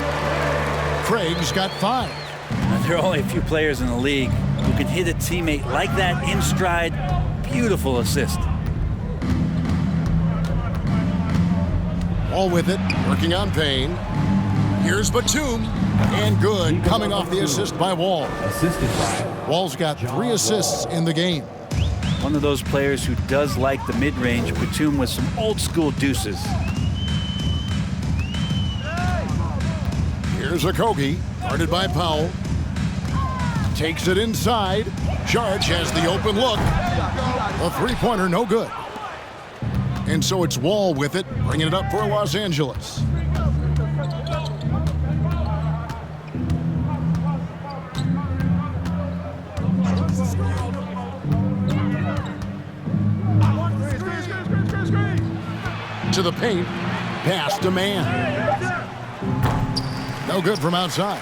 Craig's got 5. There are only a few players in the league who can hit a teammate like that in stride. Beautiful assist. All with it, working on Payne. Here's Batum. And good, coming off the assist by Wall. Assisted by Wall's got 3 assists in the game. One of those players who does like the mid-range. Batum with some old-school deuces. Here's Okogie, guarded by Powell. Takes it inside. Charge has the open look. A 3-pointer, no good. And so it's Wall with it, bringing it up for Los Angeles. To the paint, pass to man. No good from outside.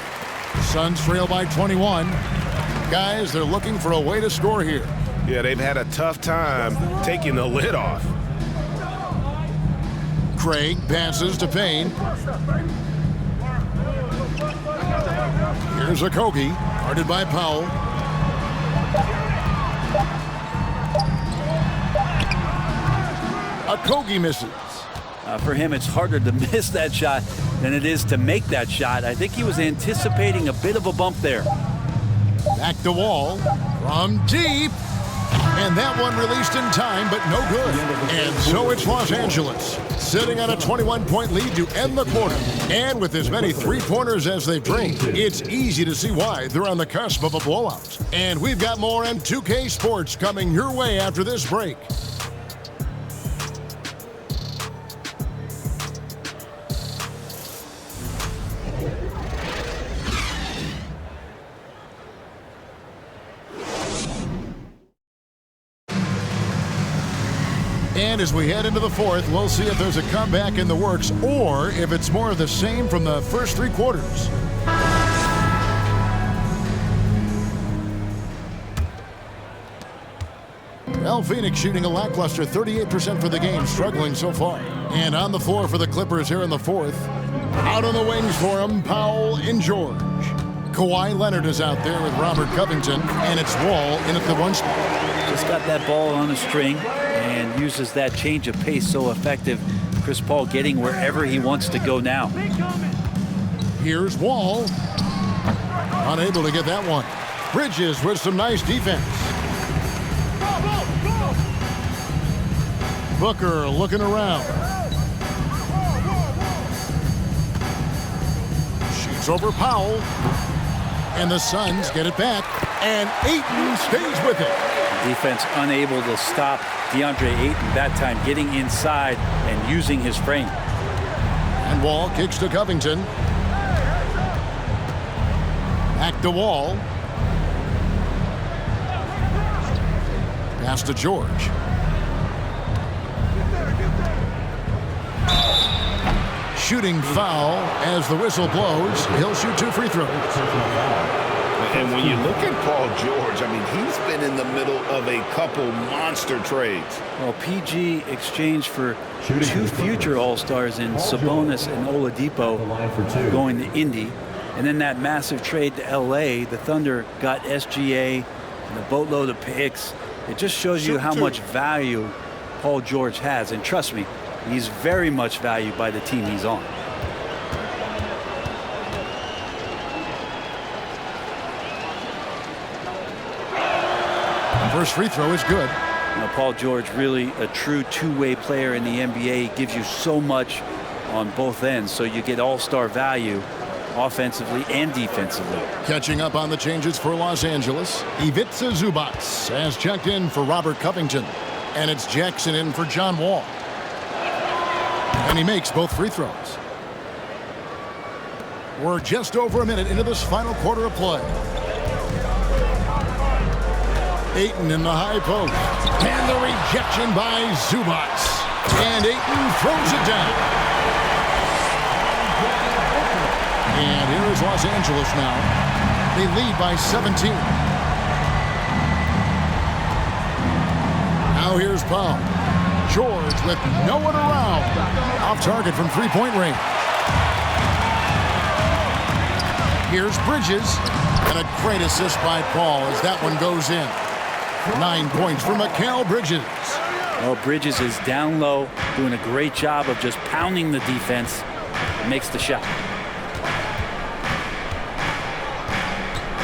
Suns trail by 21. Guys, they're looking for a way to score here. Yeah, they've had a tough time taking the lid off. Craig passes to Payne. Here's Okogie, guarded by Powell. Okogie misses. For him, it's harder to miss that shot than it is to make that shot. I think he was anticipating a bit of a bump there. Back to Wall from deep. And that one released in time, but no good. And so it's Los Angeles, sitting on a 21-point lead to end the quarter. And with as many 3-pointers as they've drained, it's easy to see why they're on the cusp of a blowout. And we've got more M2K Sports coming your way after this break. And as we head into the 4th, we'll see if there's a comeback in the works or if it's more of the same from the first 3 quarters. Well, Phoenix shooting a lackluster 38% for the game, struggling so far. And on the floor for the Clippers here in the 4th. Out on the wings for them, Powell and George. Kawhi Leonard is out there with Robert Covington, and it's Wall in at the 1 spot. Just got that ball on a string and uses that change of pace so effective. Chris Paul getting wherever he wants to go now. Here's Wall. Unable to get that one. Bridges with some nice defense. Booker looking around. Shoots over Powell. And the Suns get it back. And Ayton stays with it. Defense unable to stop DeAndre Ayton that time, getting inside and using his frame. And Wall kicks to Covington. Back to Wall. Pass to George. Shooting foul as the whistle blows. He'll shoot 2 free throws. And when you look at Paul George, I mean, he's been in the middle of a couple monster trades. Well, PG exchanged for 2 future All-Stars in Sabonis and Oladipo going to Indy. And then that massive trade to L.A., the Thunder got SGA and a boatload of picks. It just shows you how much value Paul George has. And trust me, he's very much valued by the team he's on. First free throw is good. Now, Paul George, really a true two-way player in the NBA. He gives you so much on both ends, so you get all-star value offensively and defensively. Catching up on the changes for Los Angeles, Ivica Zubac has checked in for Robert Covington. And it's Jackson in for John Wall. And he makes both free throws. We're just over a minute into this final quarter of play. Ayton in the high post. And the rejection by Zubac. And Ayton throws it down. And here is Los Angeles now. They lead by 17. Now here's Powell. George with no one around. Off target from three-point range. Here's Bridges. And a great assist by Paul as that one goes in. 9 points for Mikal Bridges. Well, Bridges is down low, doing a great job of just pounding the defense. Makes the shot.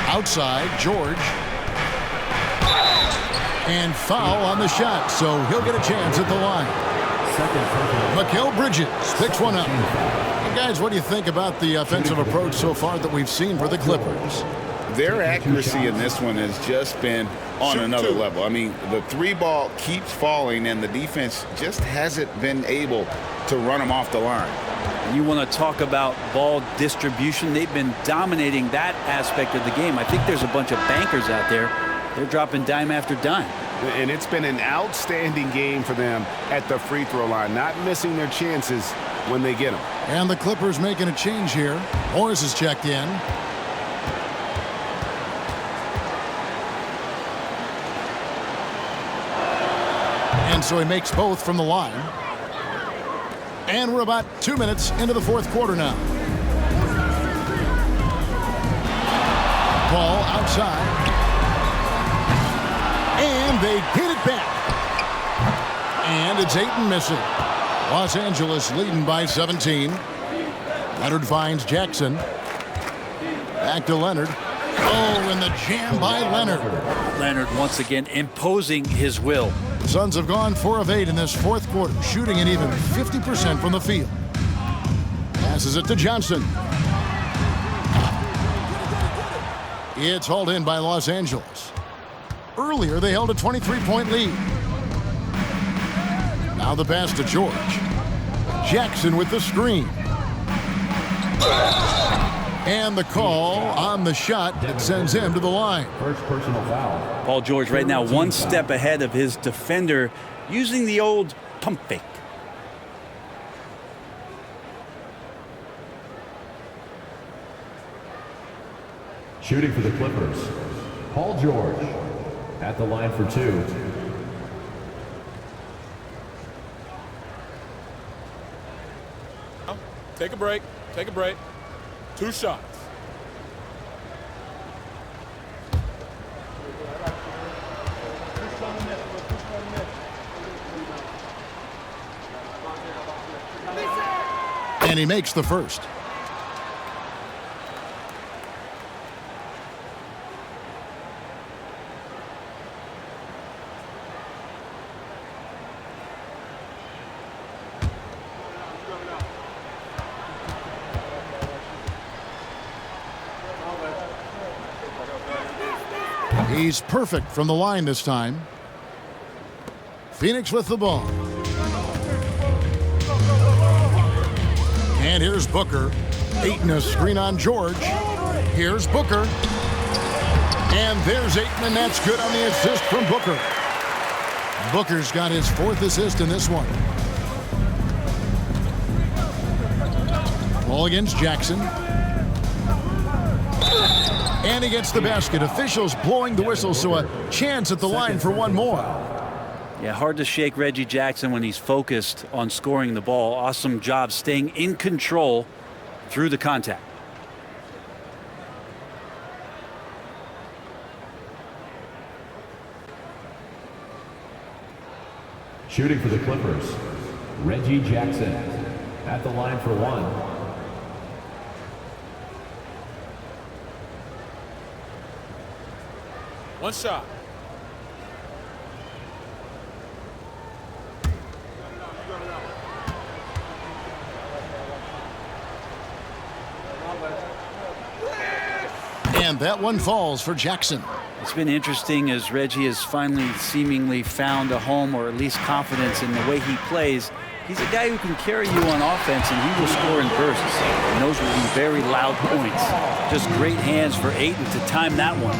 Outside, George. And foul on the shot, so he'll get a chance at the line. Mikal Bridges picks one up. And guys, what do you think about the offensive approach so far that we've seen for the Clippers? Their accuracy in this one has just been on another level. I mean, the three ball keeps falling, and the defense just hasn't been able to run them off the line. You want to talk about ball distribution. They've been dominating that aspect of the game. I think there's a bunch of bankers out there. They're dropping dime after dime. And it's been an outstanding game for them at the free throw line, not missing their chances when they get them. And the Clippers making a change here. Morris is checked in. And so he makes both from the line. And we're about 2 minutes into the fourth quarter now. Ball outside. And they get it back. And it's Ayton missing. Los Angeles leading by 17. Leonard finds Jackson. Back to Leonard. Oh, and the jam by Leonard. Leonard once again imposing his will. Suns have gone 4 of 8 in this fourth quarter, shooting at even 50% from the field. Passes it to Johnson. It's hauled in by Los Angeles. Earlier, they held a 23-point lead. Now the pass to George. Jackson with the screen. And the call on the shot that sends him to the line. First personal foul. Paul George right now 1 step ahead of his defender, using the old pump fake. Shooting for the Clippers, Paul George at the line for 2. Take a break. Take a break. 2 shots. And he makes the first. He's perfect from the line this time. Phoenix with the ball. And here's Booker. Ayton a screen on George. Here's Booker. And there's Ayton, and that's good on the assist from Booker. Booker's got his 4th assist in this one. Ball against Jackson. And he gets the basket. Officials blowing the whistle, so a chance at the line for one more. Yeah, hard to shake Reggie Jackson when he's focused on scoring the ball. Awesome job staying in control through the contact. Shooting for the Clippers, Reggie Jackson at the line for 1. One shot. And And that one falls for Jackson. It's been interesting as Reggie has finally seemingly found a home, or at least confidence in the way he plays. He's a guy who can carry you on offense, and he will score in bursts. And those will be very loud points. Just great hands for Ayton to time that one.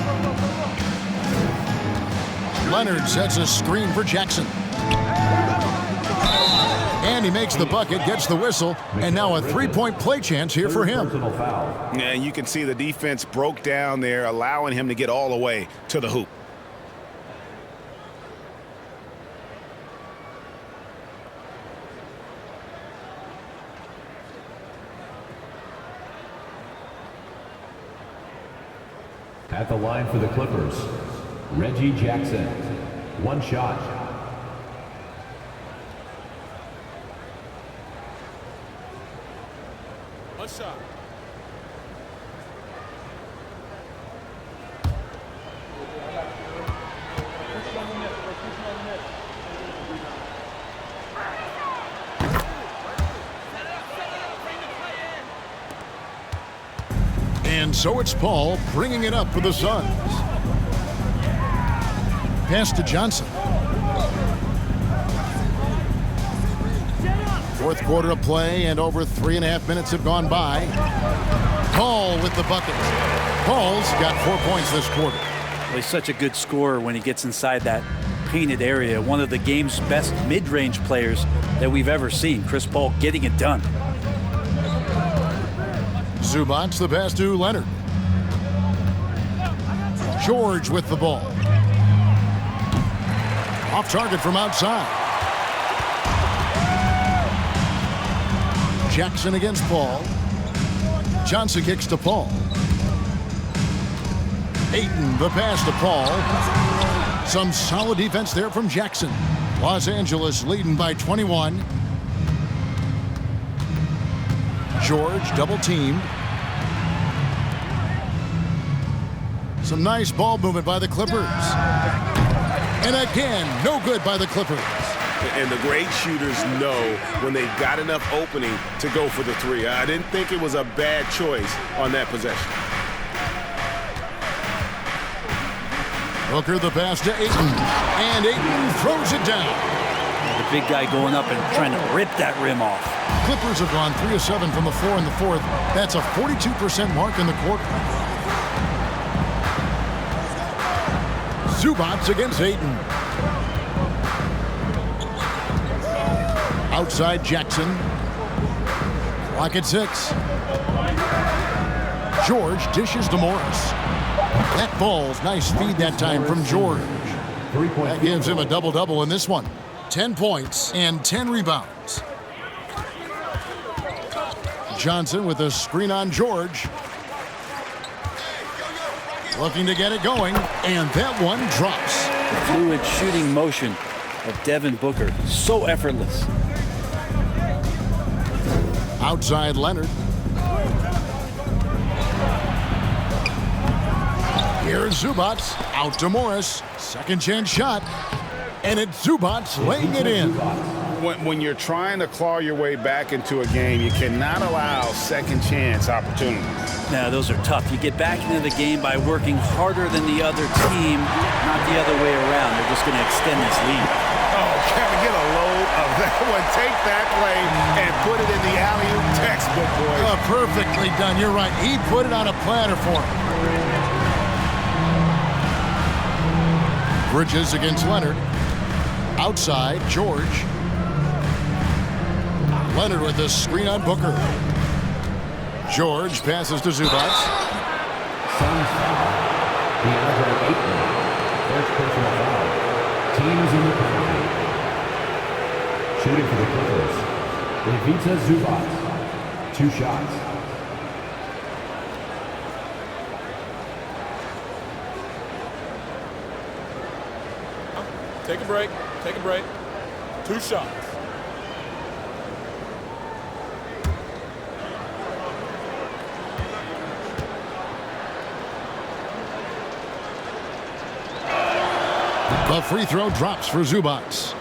Leonard sets a screen for Jackson. And he makes the bucket, gets the whistle, and now a three-point play chance here for him. And you can see the defense broke down there, allowing him to get all the way to the hoop. At the line for the Clippers, Reggie Jackson. One shot. One shot. And so it's Paul bringing it up for the Suns. Pass to Johnson. Fourth quarter of play, and over 3.5 minutes have gone by. Paul with the bucket. Paul's got 4 points this quarter. Well, he's such a good scorer when he gets inside that painted area. One of the game's best mid-range players that we've ever seen. Chris Paul getting it done. Zubac the pass to Leonard. George with the ball. Off target from outside. Jackson against Paul. Johnson kicks to Paul. Ayton the pass to Paul. Some solid defense there from Jackson. Los Angeles leading by 21. George double teamed. Some nice ball movement by the Clippers. And again, no good by the Clippers. And the great shooters know when they've got enough opening to go for the three. I didn't think it was a bad choice on that possession. Booker the pass to Ayton. And Ayton throws it down. The big guy going up and trying to rip that rim off. Clippers have gone 3 of 7 from the floor in the fourth. That's a 42% mark in the quarter. Zubac against Ayton. Outside Jackson. Clock at 6. George dishes to Morris. That falls. Nice feed that time from George. That gives him a double-double in this one. 10 points and 10 rebounds. Johnson with a screen on George. Looking to get it going, and that one drops. The fluid shooting motion of Devin Booker. So effortless. Outside Leonard. Here's Zubac. Out to Morris. Second chance shot. And it's Zubac laying it in. When you're trying to claw your way back into a game, you cannot allow second chance opportunities. Now, those are tough. You get back into the game by working harder than the other team, not the other way around. They're just going to extend this lead. Oh, Kevin, get a load of that one. Take that play and put it in the alley-oop textbook, boys. Perfectly done. You're right. He put it on a platter for him. Bridges against Leonard. Outside, George. Leonard with a screen on Booker. George passes to Zubac. Suns foul. DeAndre Ayton. First personal foul. Team is in the penalty. Shooting for the Clippers. Ivica Zubac. 2 shots. Take a break. Take a break. 2 shots. The free throw drops for Zubac.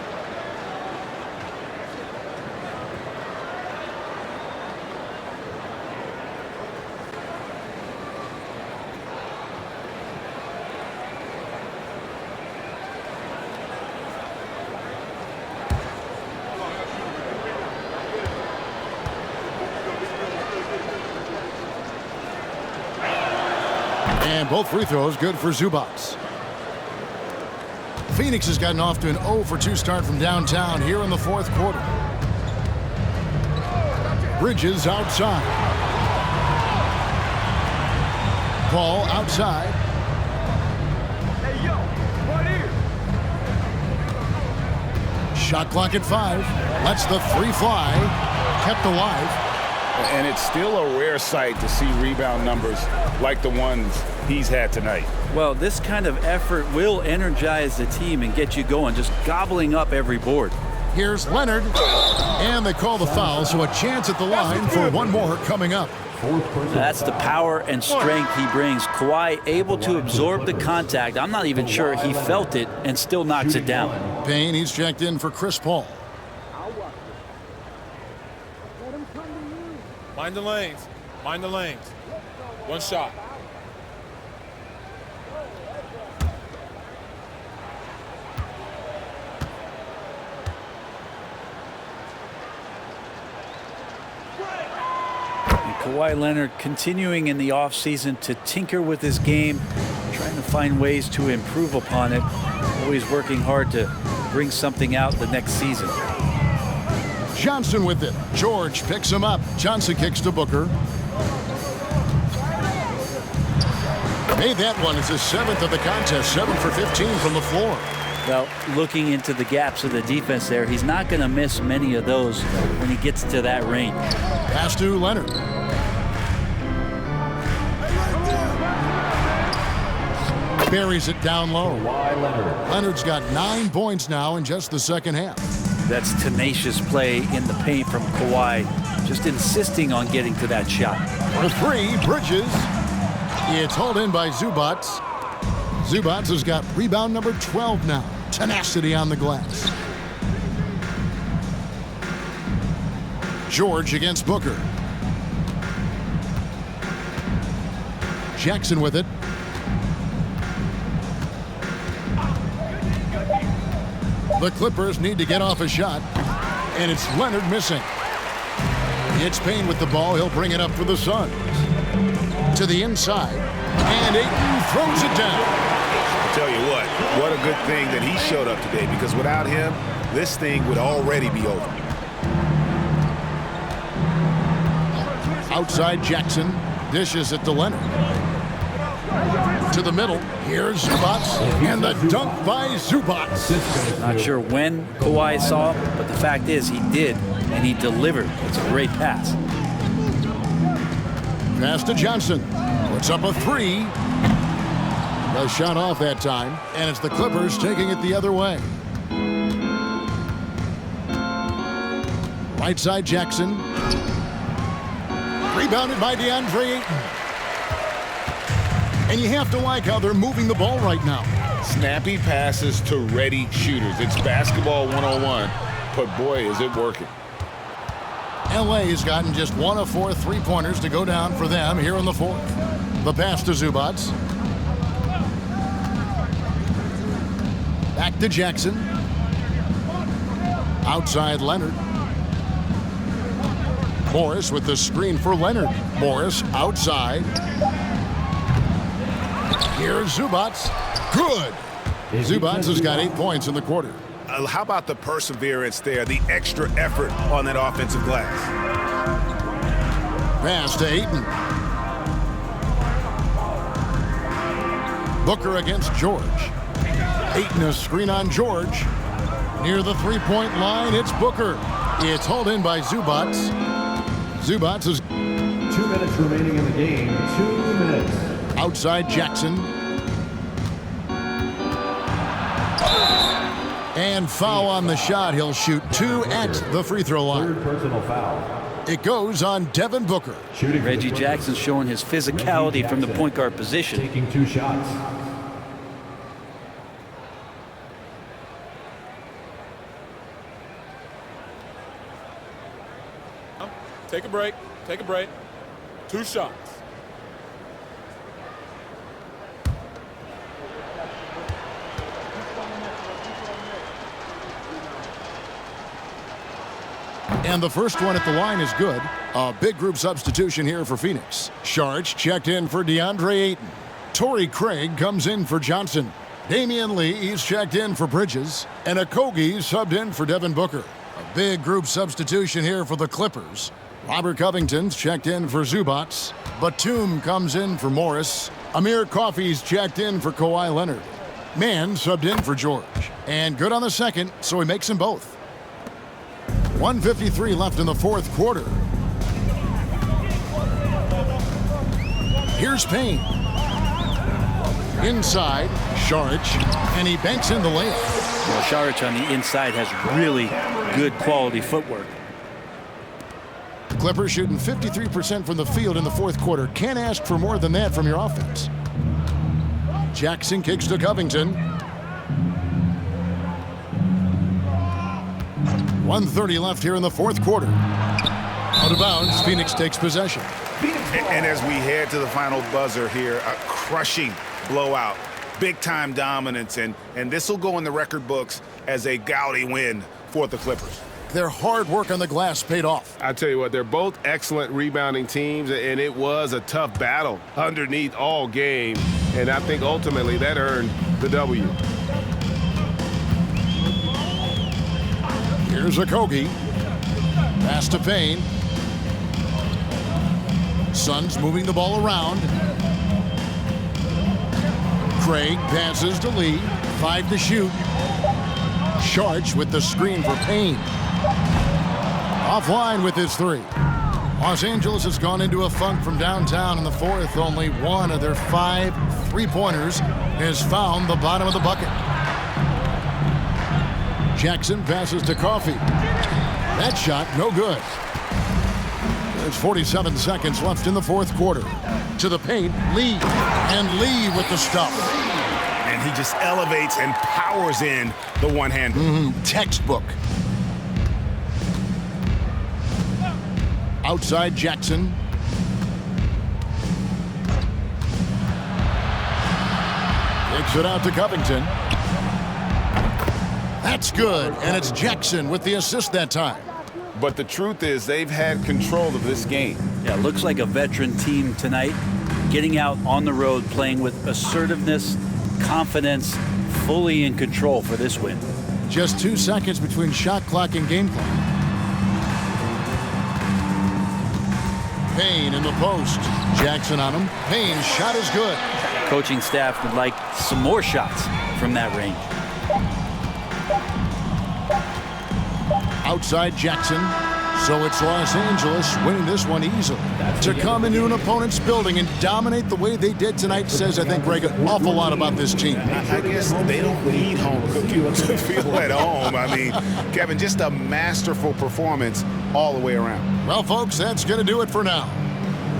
And both free throws good for Zubac. Phoenix has gotten off to an 0 for 2 start from downtown here in the fourth quarter. Bridges outside. Ball outside. Hey, yo, right here. Shot clock at 5. Lets the 3 fly. Kept alive. And it's still a rare sight to see rebound numbers like the ones he's had tonight. Well, this kind of effort will energize the team and get you going, just gobbling up every board. Here's Leonard. And they call the foul, so a chance at the line for one more coming up. That's the power and strength he brings. Kawhi able to absorb the contact. I'm not even sure he felt it and still knocks it down. Payne, he's checked in for Chris Paul. Mind the lanes. Mind the lanes. One shot. Kawhi Leonard continuing in the offseason to tinker with his game, trying to find ways to improve upon it, always working hard to bring something out the next season. Johnson with it. George picks him up. Johnson kicks to Booker. Made that one. It's his 7th of the contest. 7 for 15 from the floor. Well, looking into the gaps of the defense there, he's not going to miss many of those when he gets to that range. Pass to Leonard. Buries it down low. Leonard's got 9 points now in just the second half. That's tenacious play in the paint from Kawhi, just insisting on getting to that shot. For 3, Bridges. It's hauled in by Zubac. Zubac has got rebound number 12 now. Tenacity on the glass. George against Booker. Jackson with it. The Clippers need to get off a shot, and it's Leonard missing. It's Payne with the ball. He'll bring it up for the Suns. To the inside, and Ayton throws it down. I'll tell you what a good thing that he showed up today, because without him, this thing would already be over. Outside Jackson, dishes it to Leonard. To the middle, here's Zubac, and the dunk by Zubac. Not sure when Kawhi saw him, but the fact is he did, and he delivered. It's a great pass. Pass to Johnson. Puts up a 3. The shot off that time, and it's the Clippers taking it the other way. Right side Jackson. Rebounded by DeAndre Ayton. And you have to like how they're moving the ball right now. Snappy passes to ready shooters. It's basketball 101, but boy, is it working. LA has gotten just 1 of 4 3-pointers to go down for them here in the fourth. The pass to Zubac. Back to Jackson. Outside Leonard. Morris with the screen for Leonard. Morris outside. Here's Zubac. Good. Zubac has got 8 points in the quarter. How about the perseverance there, the extra effort on that offensive glass? Pass to Ayton. Booker against George. Ayton a screen on George. Near the 3-point line, it's Booker. It's hauled in by Zubac. Zubac is 2 minutes remaining in the game. 2 minutes. outside Jackson. And foul on the shot. He'll shoot 2 at the free throw line. Third personal foul. It goes on Devin Booker. Reggie Jackson showing his physicality from the point guard position. Taking 2 shots. Take a break. Take a break. 2 shots. And the first one at the line is good. A big group substitution here for Phoenix. Sharch checked in for DeAndre Ayton. Torrey Craig comes in for Johnson. Damian Lee is checked in for Bridges. And Okogie subbed in for Devin Booker. A big group substitution here for the Clippers. Robert Covington's checked in for Zubats. Batum comes in for Morris. Amir Coffey's checked in for Kawhi Leonard. Mann subbed in for George. And good on the second, so he makes them both. 1:53 left in the fourth quarter. Here's Payne. Inside, Saric, and he banks in the layup. Well, Saric on the inside has really good quality footwork. Clippers shooting 53% from the field in the fourth quarter. Can't ask for more than that from your offense. Jackson kicks to Covington. 1:30 left here in the fourth quarter. Out of bounds, Phoenix takes possession. And as we head to the final buzzer here, a crushing blowout, big-time dominance, and this will go in the record books as a gaudy win for the Clippers. Their hard work on the glass paid off. I tell you what, they're both excellent rebounding teams, and it was a tough battle underneath all game, and I think ultimately that earned the W. Here's Okogie. Pass to Payne. Suns moving the ball around. Craig passes to Lee. 5 to shoot. Saric with the screen for Payne. Offline with his 3. Los Angeles has gone into a funk from downtown in the fourth. Only one of their 5 3-pointers has found the bottom of the bucket. Jackson passes to Coffey. That shot, no good. There's 47 seconds left in the fourth quarter. To the paint, Lee. And Lee with the stuff. And he just elevates and powers in the one-hander. Textbook. Outside Jackson. Kicks it out to Covington. That's good, and it's Jackson with the assist that time. But the truth is they've had control of this game. Yeah, looks like a veteran team tonight, getting out on the road, playing with assertiveness, confidence, fully in control for this win. Just 2 seconds between shot clock and game clock. Payne in the post. Jackson on him. Payne's shot is good. Coaching staff would like some more shots from that range. Outside Jackson. So it's Los Angeles winning this one easily. To come into an opponent's building and dominate the way they did tonight says, I think, Greg, an awful lot about this team. I guess they don't need home cooking to feel at home. I mean, Kevin, just a masterful performance all the way around. Well, folks, that's going to do it for now.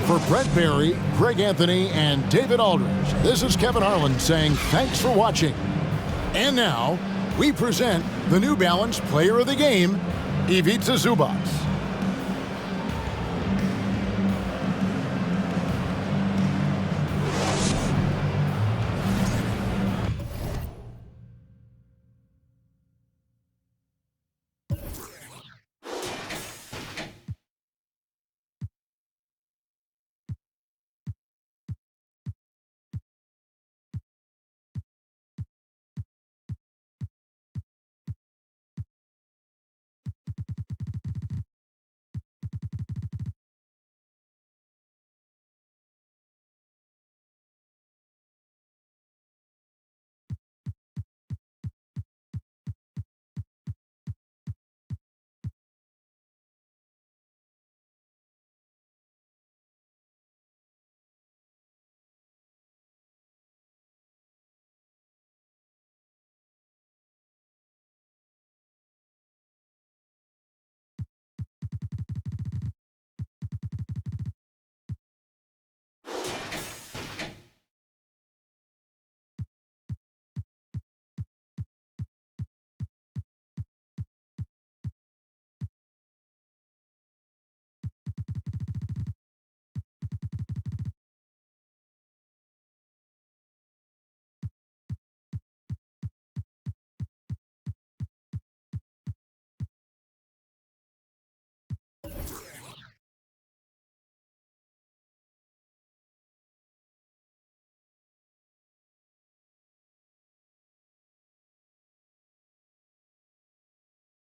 For Brent Barry, Greg Anthony, and David Aldridge, this is Kevin Harlan saying thanks for watching. And now, we present the New Balance Player of the Game, Ivica Zubac.